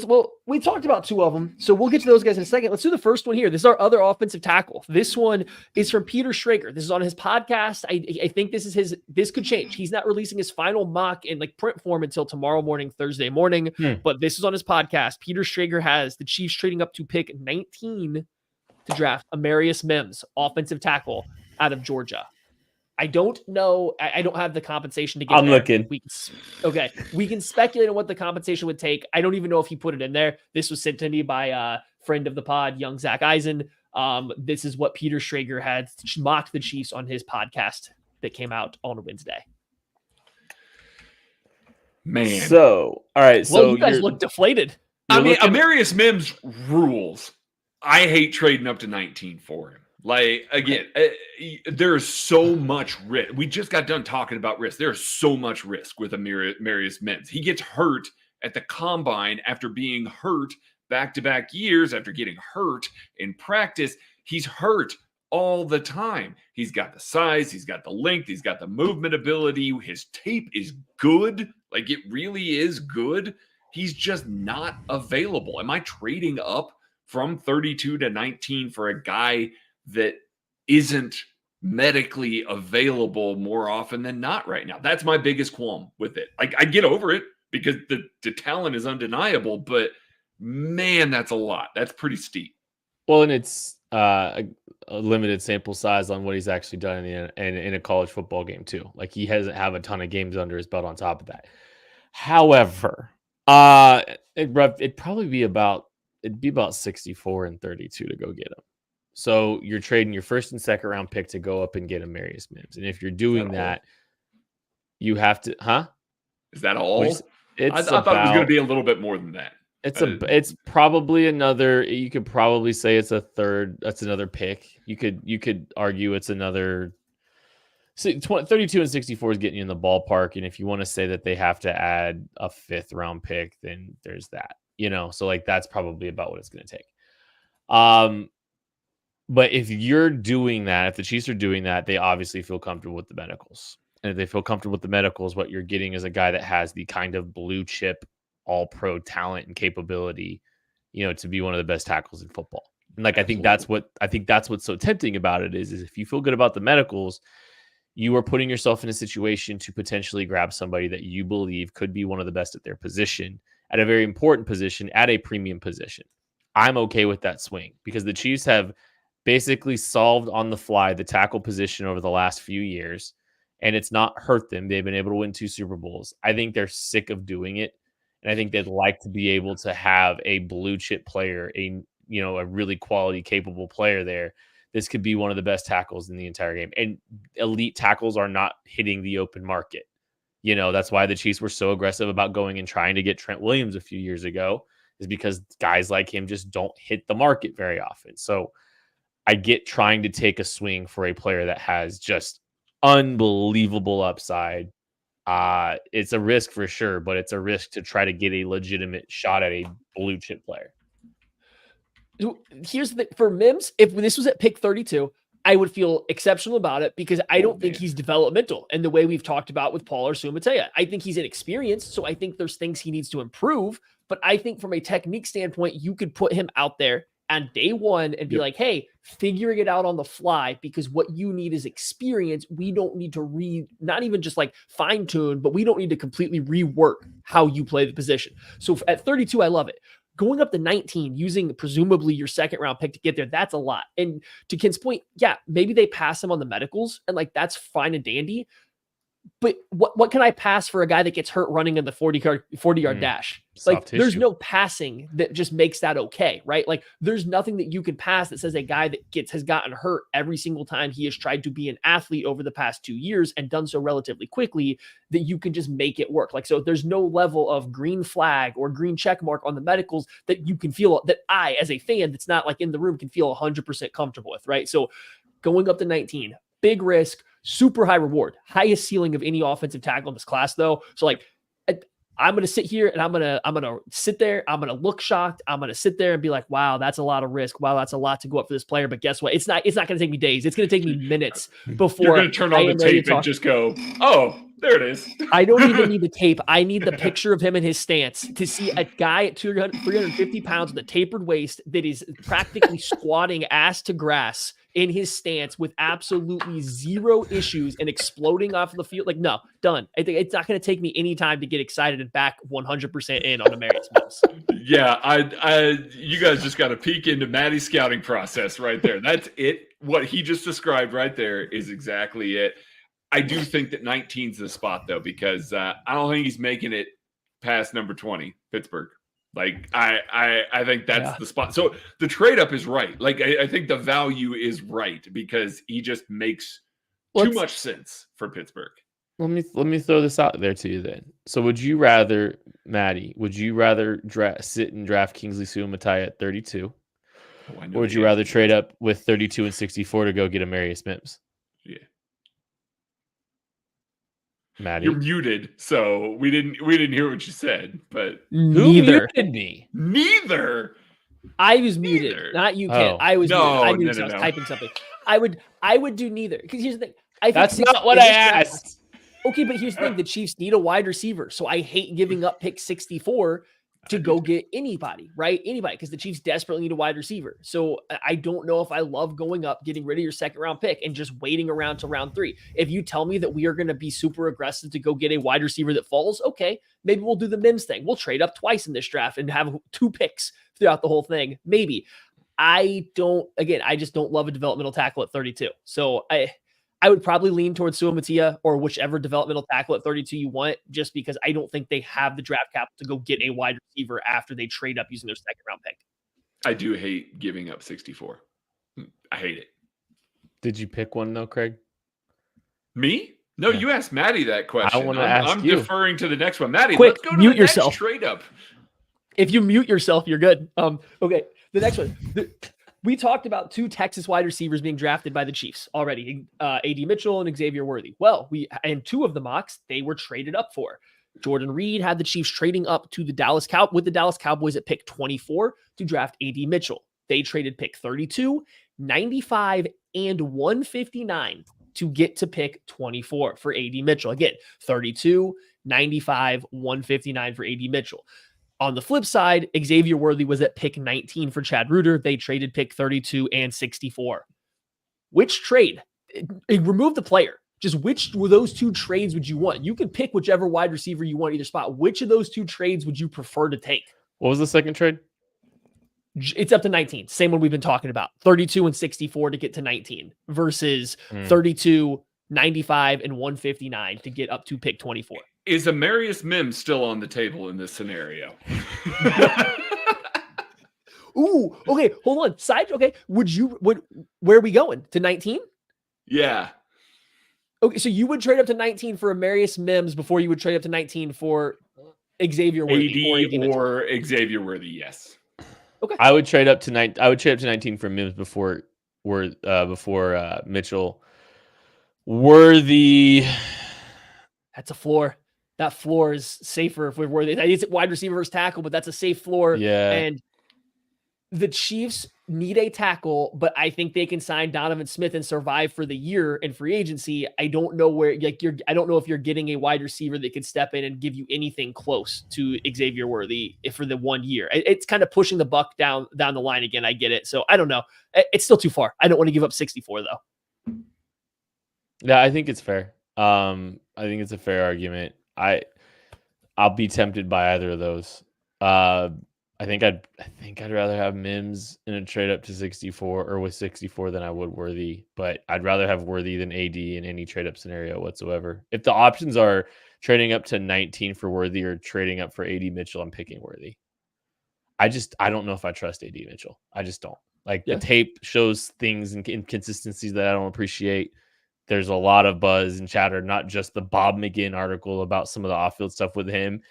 We talked about 2 of them, so we'll get to those guys in a second. Let's do the first one here. This is our other offensive tackle. This one is from Peter Schrager. This is on his podcast. I think this could change. He's not releasing his final mock in like print form until tomorrow morning, Thursday morning. But this is on his podcast. Peter Schrager has the Chiefs trading up to pick 19 to draft Amarius Mims, offensive tackle out of Georgia. I don't know. I don't have the compensation to get. I'm looking. We can speculate on what the compensation would take. I don't even know if he put it in there. This was sent to me by a friend of the pod, young Zach Eisen. This is what Peter Schrager had mocked the Chiefs on his podcast that came out on Wednesday. Man. So, all right. So you guys look deflated. I mean, Amarius Mims rules. I hate trading up to 19 for him. Like, again, there's so much risk. We just got done talking about risk. There's so much risk with Amarius Mims. He gets hurt at the combine after being hurt back-to-back years, after getting hurt in practice. He's hurt all the time. He's got the size. He's got the length. He's got the movement ability. His tape is good. Like, it really is good. He's just not available. Am I trading up from 32 to 19 for a guy that isn't medically available more often than not right now? That's my biggest qualm with it. Like, I get over it because the talent is undeniable, but man, that's a lot. That's pretty steep. Well, and it's a limited sample size on what he's actually done in a college football game too. Like, he doesn't have a ton of games under his belt on top of that. However, it'd probably be about 64 and 32 to go get him. So you're trading your first and second round pick to go up and get Amarius Mims. And if you're doing that, you have to, Is that all? I thought it was going to be a little bit more than that. It's probably another, you could probably say it's a third. That's another pick. You could argue it's another 32 and 64 is getting you in the ballpark. And if you want to say that they have to add a 5th round pick, then there's that, so like, that's probably about what it's going to take. But if you're doing that, if the Chiefs are doing that, they obviously feel comfortable with the medicals. And if they feel comfortable with the medicals, what you're getting is a guy that has the kind of blue chip, all pro talent and capability, to be one of the best tackles in football. And like, I think that's what's so tempting about it is if you feel good about the medicals, you are putting yourself in a situation to potentially grab somebody that you believe could be one of the best at their position, at a very important position, at a premium position. I'm okay with that swing because the Chiefs have basically solved on the fly the tackle position over the last few years, and it's not hurt them. They've been able to win 2 Super Bowls. I think they're sick of doing it, and I think they'd like to be able to have a blue chip player, a really quality, capable player there. This could be one of the best tackles in the entire game, and elite tackles are not hitting the open market. That's why the Chiefs were so aggressive about going and trying to get Trent Williams a few years ago, is because guys like him just don't hit the market very often. So I get trying to take a swing for a player that has just unbelievable upside. It's a risk for sure, but it's a risk to try to get a legitimate shot at a blue chip player. Here's the thing for Mims. If this was at pick 32, I would feel exceptional about it because I don't think he's developmental in the way we've talked about with Paul or Sumatea. I think he's inexperienced, so I think there's things he needs to improve. But I think from a technique standpoint, you could put him out there on day one and be like, hey, figuring it out on the fly, because what you need is experience. We don't need to not even just like fine tune, but we don't need to completely rework how you play the position. So at 32, I love it. Going up to 19, using presumably your second round pick to get there, that's a lot. And to Ken's point, yeah, maybe they pass him on the medicals and like, that's fine and dandy. But what can I pass for a guy that gets hurt running in the 40-yard dash? Like, there's no passing that just makes that okay, right? Like, there's nothing that you can pass that says a guy that has gotten hurt every single time he has tried to be an athlete over the past 2 years and done so relatively quickly that you can just make it work. Like, so there's no level of green flag or green check mark on the medicals that you can feel, that I, as a fan that's not like in the room, can feel 100% comfortable with, right? So going up to 19, big risk. super high reward, highest ceiling of any offensive tackle in this class, though. So like, I'm going to sit here and I'm going to sit there. I'm going to look shocked. I'm going to sit there and be like, wow, that's a lot of risk. Wow, that's a lot to go up for this player. But guess what? It's not going to take me days. It's going to take me minutes before you're going to turn on the tape and just go, oh, there it is. I don't even need the tape. I need the picture of him in his stance to see a guy at 350 pounds with a tapered waist that is practically squatting ass to grass in his stance with absolutely zero issues and exploding off the field. Like, no, done. I think it's not going to take me any time to get excited and back 100% in on Amarius Mims. Yeah, you guys just got a peek into Maddie's scouting process right there. That's it. What he just described right there is exactly it. I do think that 19's the spot, though, because I don't think he's making it past number 20, Pittsburgh. Like, I think that's the spot. So the trade up is right. Like, I think the value is right because he just makes too much sense for Pittsburgh. Let me throw this out there to you then. So would you rather, Maddie, sit and draft Kingsley Suamataia at 32? Or would you rather trade up with 32 and 64 to go get Amarius Mims? Yeah. Maddie, you're muted, so we didn't hear what you said. But neither. Who muted me? Neither. I was muted, not you, Ken. I was muted. I was typing something. I would do neither. Because here's the thing. That's not what I asked. Okay, but here's the thing. The Chiefs need a wide receiver, so I hate giving up pick 64 to go get anybody, right? Anybody, because the Chiefs desperately need a wide receiver. So I don't know if I love going up, getting rid of your second round pick and just waiting around to round 3. If you tell me that we are going to be super aggressive to go get a wide receiver that falls, okay, maybe we'll do the Mims thing. We'll trade up twice in this draft and have 2 picks throughout the whole thing. Maybe. I just don't love a developmental tackle at 32. So I would probably lean towards Suamataia or whichever developmental tackle at 32 you want, just because I don't think they have the draft capital to go get a wide receiver after they trade up using their second round pick. I do hate giving up 64. I hate it. Did you pick one though, Craig? Me? No, you asked Maddie that question. I want to ask I'm you. Deferring to the next one. Maddie, quick, let's go to mute the next yourself. Trade up. If you mute yourself, you're good. Okay, the next one. We talked about 2 Texas wide receivers being drafted by the Chiefs already, A.D. Mitchell and Xavier Worthy. Well, and 2 of the mocks, they were traded up for. Jordan Reed had the Chiefs trading up to the Dallas Cowboys at pick 24 to draft A.D. Mitchell. They traded pick 32, 95, and 159 to get to pick 24 for A.D. Mitchell. Again, 32, 95, 159 for A.D. Mitchell. On the flip side, Xavier Worthy was at pick 19 for Chad Reuter. They traded pick 32 and 64. Which trade? Remove the player. Just which were those 2 trades would you want? You can pick whichever wide receiver you want either spot. Which of those 2 trades would you prefer to take? What was the second trade? It's up to 19. Same one we've been talking about. 32 and 64 to get to 19 versus 32, 95, and 159 to get up to pick 24. Is Amarius Mims still on the table in this scenario? Ooh, okay, hold on. Okay, where are we going? To 19? Yeah. Okay, so you would trade up to 19 for Amarius Mims before you would trade up to 19 for Xavier Worthy or Xavier Worthy, yes. Okay. I would trade up to 19 for Mims before Mitchell. Worthy. That's a floor. That floor is safer if we're Worthy. It's wide receiver versus tackle, but that's a safe floor. Yeah. And the Chiefs need a tackle, but I think they can sign Donovan Smith and survive for the year in free agency. I don't know I don't know if you're getting a wide receiver that could step in and give you anything close to Xavier Worthy for the 1 year. It's kind of pushing the buck down the line again. I get it. So I don't know. It's still too far. I don't want to give up 64 though. Yeah, I think it's fair. I think it's a fair argument. I'll be tempted by either of those. I think I'd rather have Mims in a trade up to 64 or with 64 than I would Worthy, but I'd rather have Worthy than AD in any trade up scenario whatsoever. If the options are trading up to 19 for Worthy or trading up for AD Mitchell, I'm picking Worthy. I don't know if I trust AD Mitchell. I just don't. The tape shows things and inconsistencies that I don't appreciate. There's a lot of buzz and chatter, not just the Bob McGinn article about some of the off-field stuff with him.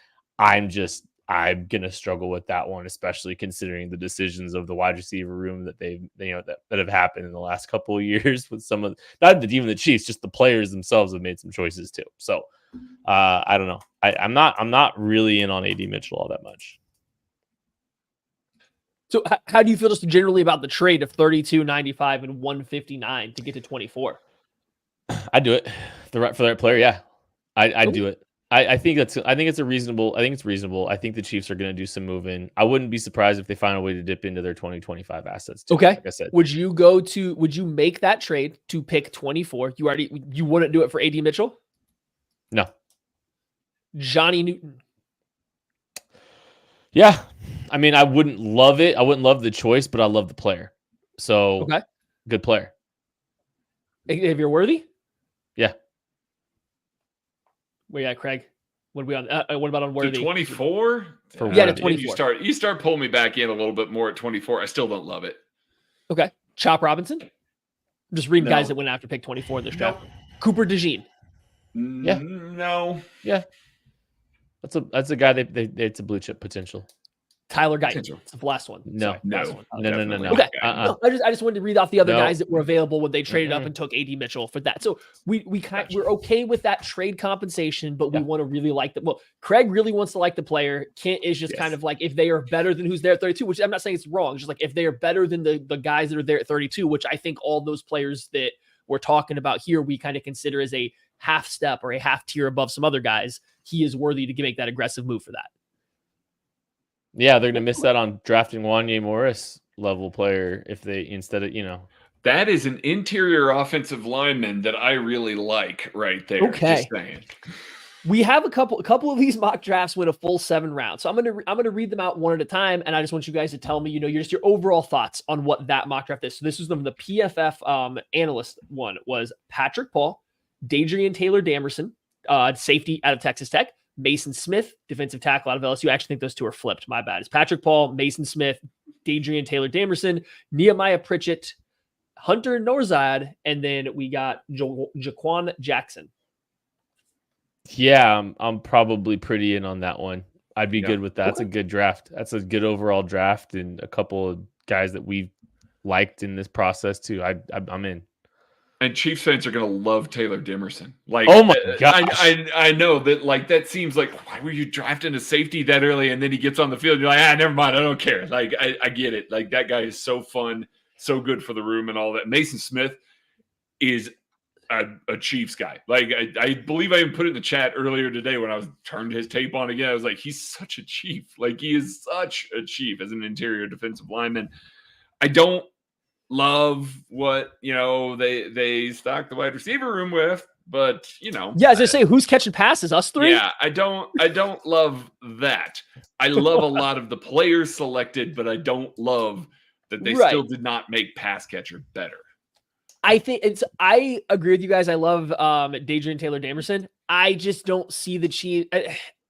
I'm gonna struggle with that one, especially considering the decisions of the wide receiver room that that have happened in the last couple of years with some of even the Chiefs, just the players themselves have made some choices too. So I don't know. I'm not really in on AD Mitchell all that much. So how do you feel just generally about the trade of 32, 95, and 159 to get to 24? I do it for the right player. Yeah, I do it. I think it's reasonable. I think the Chiefs are going to do some moving. I wouldn't be surprised if they find a way to dip into their 2025 assets too. Okay. Like I said, would you make that trade to pick 24? You wouldn't do it for AD Mitchell? No. Johnny Newton. Yeah. I mean, I wouldn't love it. I wouldn't love the choice, but I love the player. So okay. Good player. If you're worthy? Yeah. Well, yeah, Craig. What are we on? What about on worthy? To 24? Yeah, to 24. You start pulling me back in a little bit more at 24. I still don't love it. Okay. Chop Robinson? I'm just reading guys that went after pick 24 in this draft. Cooper DeJean. Yeah. No. Yeah. That's a guy it's a blue chip potential. Tyler Guyton. It's the last one. No. Okay. No, I just wanted to read off the other guys that were available when they traded up and took AD Mitchell for that. So we're okay with that trade compensation, but we want to really like the. Well, Craig really wants to like the player. Kent is just kind of like if they are better than who's there at 32, which I'm not saying it's wrong. It's just like if they are better than the guys that are there at 32, which I think all those players that we're talking about here, we kind of consider as a half step or a half tier above some other guys. He is worthy to make that aggressive move for that. Yeah, they're going to miss that on drafting Wanye Morris level player if they instead of, That is an interior offensive lineman that I really like right there. Okay. Just saying. We have a couple of these mock drafts went a full 7 rounds. So I'm gonna read them out one at a time, and I just want you guys to tell me, your overall thoughts on what that mock draft is. So this was the PFF analyst one was Patrick Paul, Dadrian Taylor Damerson, safety out of Texas Tech, Mason Smith, defensive tackle out of LSU. I actually think those two are flipped. My bad. It's Patrick Paul, Mason Smith, Dadrian Taylor Damerson, Nehemiah Pritchett, Hunter Norzad, and then we got Jaquan Jackson. Yeah, I'm probably pretty in on that one. I'd be good with that. That's a good draft. That's a good overall draft, and a couple of guys that we've liked in this process too. I'm in. And Chiefs fans are going to love Taylor Dimerson. Like, oh my gosh. I know that. Like, that seems like, why were you drafting a safety that early? And then he gets on the field, and you're like, never mind. I don't care. Like, I get it. Like, that guy is so fun, so good for the room and all that. Mason Smith is a Chiefs guy. Like, I believe I even put it in the chat earlier today when I turned his tape on again. I was like, he's such a Chief. Like, he is such a Chief as an interior defensive lineman. I don't love what they stock the wide receiver room with, but as I say, who's catching passes? Us three? Yeah, I don't love that. I love a lot of the players selected, but I don't love that they still did not make pass catcher better. I agree with you guys. I love Dadrian Taylor Damerson. I just don't see the Chiefs.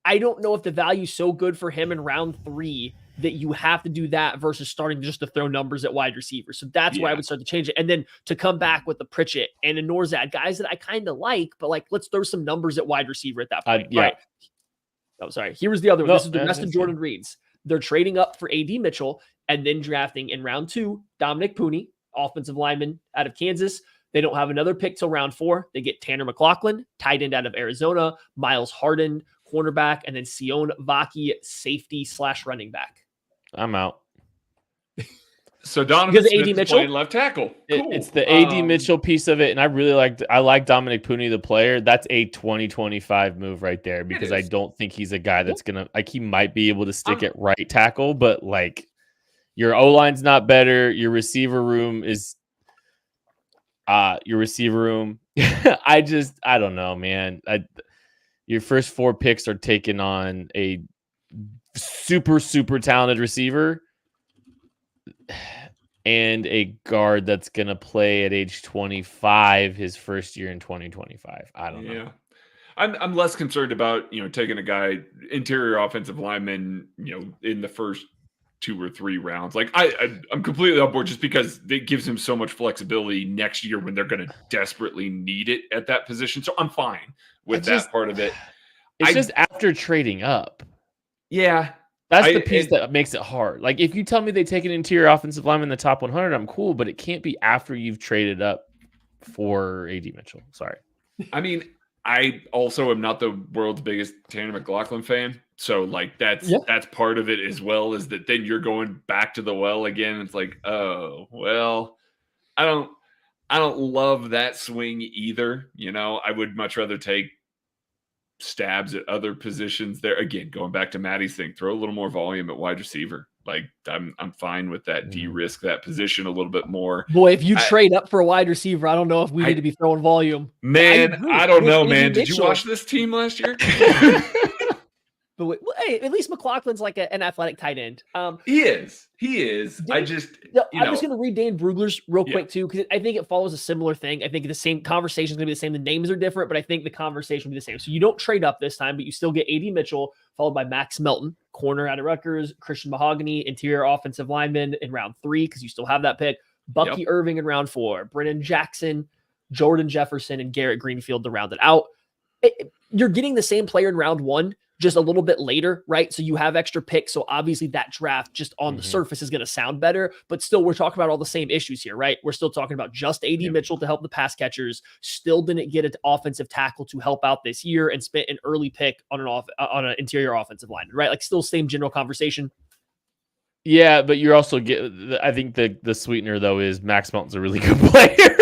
I don't know if the value's so good for him in round 3 that you have to do that versus starting just to throw numbers at wide receivers. So that's why I would start to change it. And then to come back with the Pritchett and a Norzad, guys that I kind of like, but let's throw some numbers at wide receiver at that point. Right. Oh, sorry. Here was the other one. This is the rest of Jordan Reed's. They're trading up for AD Mitchell and then drafting in round 2, Dominic Pooney, offensive lineman out of Kansas. They don't have another pick till round 4. They get Tanner McLaughlin, tight end out of Arizona, Miles Harden, cornerback, and then Sion Vaki, safety / running back. I'm out. So Donovan Smith is playing left tackle. Cool. It's the AD Mitchell piece of it, and I like Dominic Pooney, the player. That's a 2025 move right there because I don't think he's a guy that's gonna he might be able to stick at right tackle, but your O-line's not better. Your receiver room is I don't know, man. Your first 4 picks are taken on a super, super talented receiver and a guard that's going to play at age 25 his first year in 2025. I don't know. Yeah. I'm less concerned about, taking a guy, interior offensive lineman, in the first 2 or 3 rounds. Like I'm completely on board just because it gives him so much flexibility next year when they're going to desperately need it at that position. So I'm fine with that part of it. It's just after trading up. Yeah. That's the piece that makes it hard. Like, if you tell me they take an interior offensive lineman in the top 100, I'm cool, but it can't be after you've traded up for AD Mitchell. Sorry. I mean, I also am not the world's biggest Tanner McLaughlin fan. So, like, that's part of it as well, is that then you're going back to the well again. It's like, oh, well, I don't love that swing either. You know, I would much rather take stabs at other positions there. Again, going back to Maddie's thing, throw a little more volume at wide receiver. Like, I'm fine with that. De-risk that position a little bit more. Boy, if you trade up for a wide receiver, I don't know if we need to be throwing volume. Man, I don't know, man. Did you watch this team last year? But hey, at least McLaughlin's like an athletic tight end. He is. I'm just going to read Dan Brugler's real quick too, because I think it follows a similar thing. I think the same conversation is going to be the same. The names are different, but I think the conversation will be the same. So you don't trade up this time, but you still get AD Mitchell, followed by Max Melton, corner out of Rutgers, Christian Mahogany, interior offensive lineman in round 3, because you still have that pick. Bucky Irving in round 4, Brennan Jackson, Jordan Jefferson, and Garrett Greenfield to round it out. You're getting the same player in round 1, just a little bit later, right? So you have extra picks. So obviously that draft just on the surface is going to sound better, but still we're talking about all the same issues here, right? We're still talking about just AD Mitchell to help the pass catchers, still didn't get an offensive tackle to help out this year, and spent an early pick on an interior offensive line, right? Like, still same general conversation. Yeah, but you're also I think the sweetener though is Max Melton's a really good player.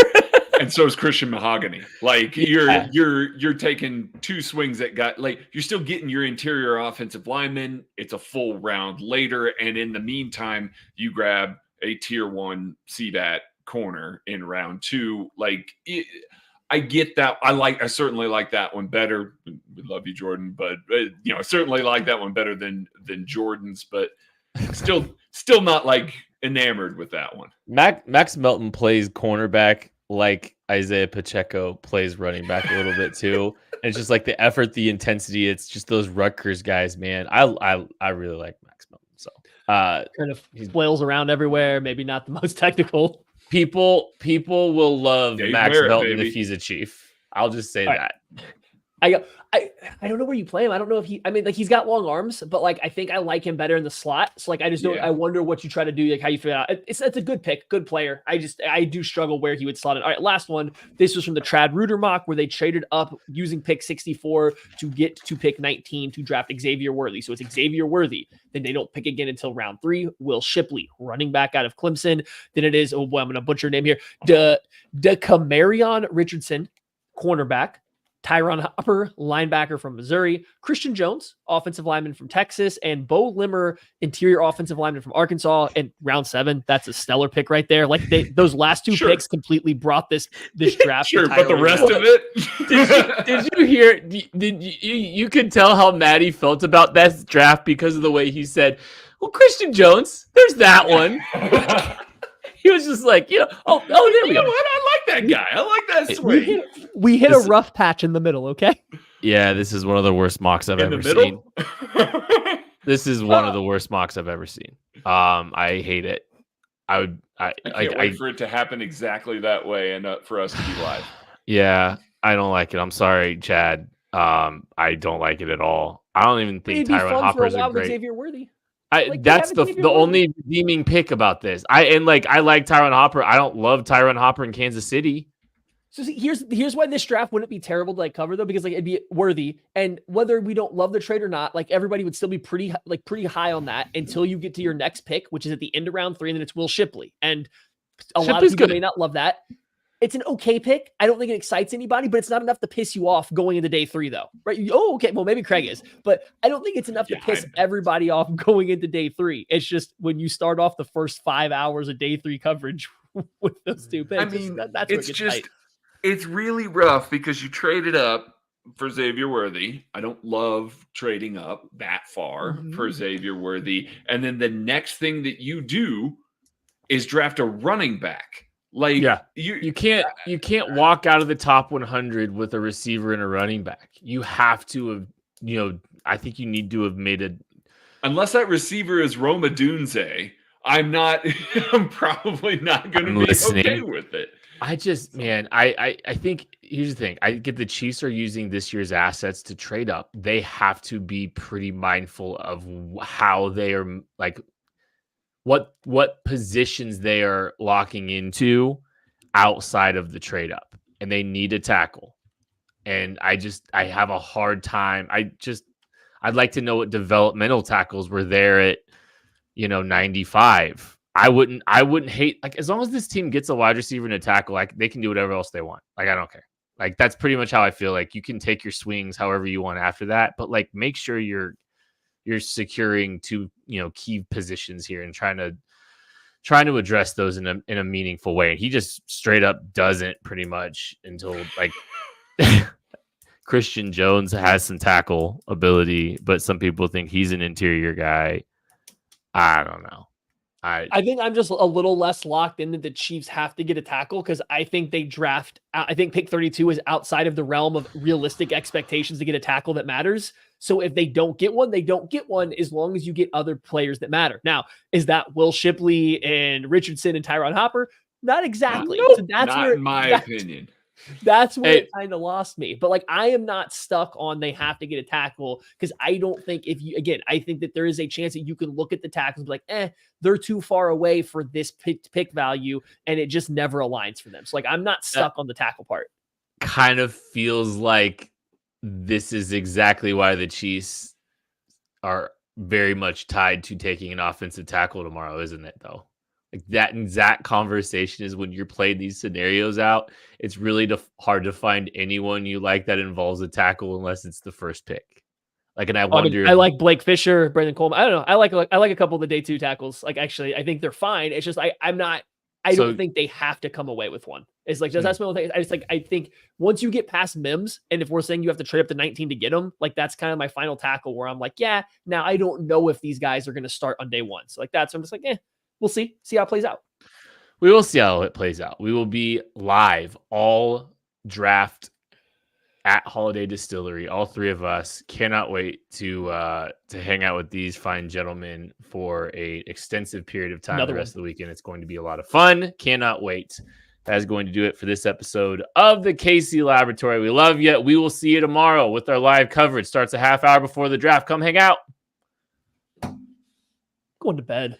And so is Christian Mahogany. Like, you're taking 2 swings that got, like, you're still getting your interior offensive lineman. It's a full round later, and in the meantime, you grab a tier 1 CBAT corner in round 2. Like, I get that. I certainly like that one better. We love you, Jordan, but I certainly like that one better than Jordan's. But still not like enamored with that one. Max Melton plays cornerback like Isaiah Pacheco plays running back a little bit too. And it's just like the effort, the intensity. It's just those Rutgers guys, man. I really like Max Melton. So kind of flails around everywhere. Maybe not the most technical. People will love Max Melton baby. if he's a Chief. I'll just say that. I don't know where you play him. I don't know if he's got long arms, but like, I think I like him better in the slot. So like, I just don't, I wonder what you try to do, like how you figure out. It's a good pick, good player. I do struggle where he would slot it. All right. Last one. This was from the Trad Reuter mock, where they traded up using pick 64 to get to pick 19 to draft Xavier Worthy. So it's Xavier Worthy. Then they don't pick again until round 3. Will Shipley, running back out of Clemson. Then it is, I'm going to butcher your name here. DeCamarion Richardson, cornerback. Tyron Hopper, linebacker from Missouri, Christian Jones, offensive lineman from Texas, and Bo Limmer, interior offensive lineman from Arkansas. And round 7, that's a stellar pick right there. Like, those last 2 picks completely brought this draft. Sure, but the rest of it. Did you hear? Did you could tell how Maddie felt about that draft because of the way he said, "Well, Christian Jones, there's that one." He was just like, there we go. You know what? I like that guy. I like that swing. We hit a rough patch in the middle, okay? Yeah, this is one of the worst mocks I've ever seen. This is one of the worst mocks I've ever seen. I hate it. I can't wait for it to happen exactly that way and for us to be live. Yeah, I don't like it. I'm sorry, Chad. I don't like it at all. I don't even think Tyron Hopper is a great. Xavier Worthy. That's the only redeeming pick about this. I like Tyron Hopper. I don't love Tyron Hopper in Kansas City. So see, here's why this draft wouldn't be terrible to cover though, because it'd be Worthy, and whether we don't love the trade or not, everybody would still be pretty high on that until you get to your next pick, which is at the end of round 3, and then it's Will Shipley, and a lot of people may not love that. It's an okay pick. I don't think it excites anybody, but it's not enough to piss you off going into day 3, though, right? Oh, okay. Well, maybe Craig is, but I don't think it's enough to piss everybody off going into day 3. It's just when you start off the first 5 hours of day 3 coverage with those 2 picks. I mean, that's it's just tight. It's really rough because you traded up for Xavier Worthy. I don't love trading up that far for Xavier Worthy, and then the next thing that you do is draft a running back. Like, you can't walk out of the top 100 with a receiver and a running back. You have to have, I think you need to have made unless that receiver is Roma Dunze, I'm not. I'm probably not going to be okay with it. I just, man, I think here's the thing. I get the Chiefs are using this year's assets to trade up. They have to be pretty mindful of how they are, like, what positions they are locking into outside of the trade up, and they need a tackle. And I have a hard time. I'd like to know what developmental tackles were there at, 95. I wouldn't hate, like, as long as this team gets a wide receiver and a tackle, like, they can do whatever else they want. Like, I don't care. Like, that's pretty much how I feel. Like, you can take your swings however you want after that, but, like, make sure you're securing two, key positions here and trying to address those in a meaningful way. And he just straight up doesn't, pretty much, until, like, Christian Jones has some tackle ability, but some people think he's an interior guy. I don't know. I think I'm just a little less locked in that the Chiefs have to get a tackle, because I think they draft. I think pick 32 is outside of the realm of realistic expectations to get a tackle that matters. So if they don't get one, they don't get one, as long as you get other players that matter. Now, is that Will Shipley and Richardson and Tyron Hopper? Not exactly. Nope, so that's not where, in my opinion. That's where it kind of lost me. But, like, I am not stuck on they have to get a tackle, because I don't think I think that there is a chance that you can look at the tackles and be like, they're too far away for this pick value, and it just never aligns for them. So, like, I'm not stuck on the tackle part. Kind of feels like this is exactly why the Chiefs are very much tied to taking an offensive tackle tomorrow, isn't it, though? Like, that exact conversation is when you're playing these scenarios out. It's really hard to find anyone you like that involves a tackle unless it's the first pick. Like, and I wonder. I like Blake Fisher, Brandon Coleman. I don't know. I like a couple of the day two tackles. Like, actually, I think they're fine. It's just I don't think they have to come away with one. It's like, that's my only thing. I think once you get past Mims, and if we're saying you have to trade up to 19 to get them, like, that's kind of my final tackle where I'm like, yeah, now I don't know if these guys are going to start on day one. So, like, that's, I'm just like, we'll see how it plays out. We will see how it plays out. We will be live all draft at Holiday Distillery. All three of us cannot wait to hang out with these fine gentlemen for a extensive period of time. The rest of the weekend. It's going to be a lot of fun. Cannot wait. That is going to do it for this episode of the KC Laboratory. We love you. We will see you tomorrow with our live coverage. Starts a half hour before the draft. Come hang out. Going to bed.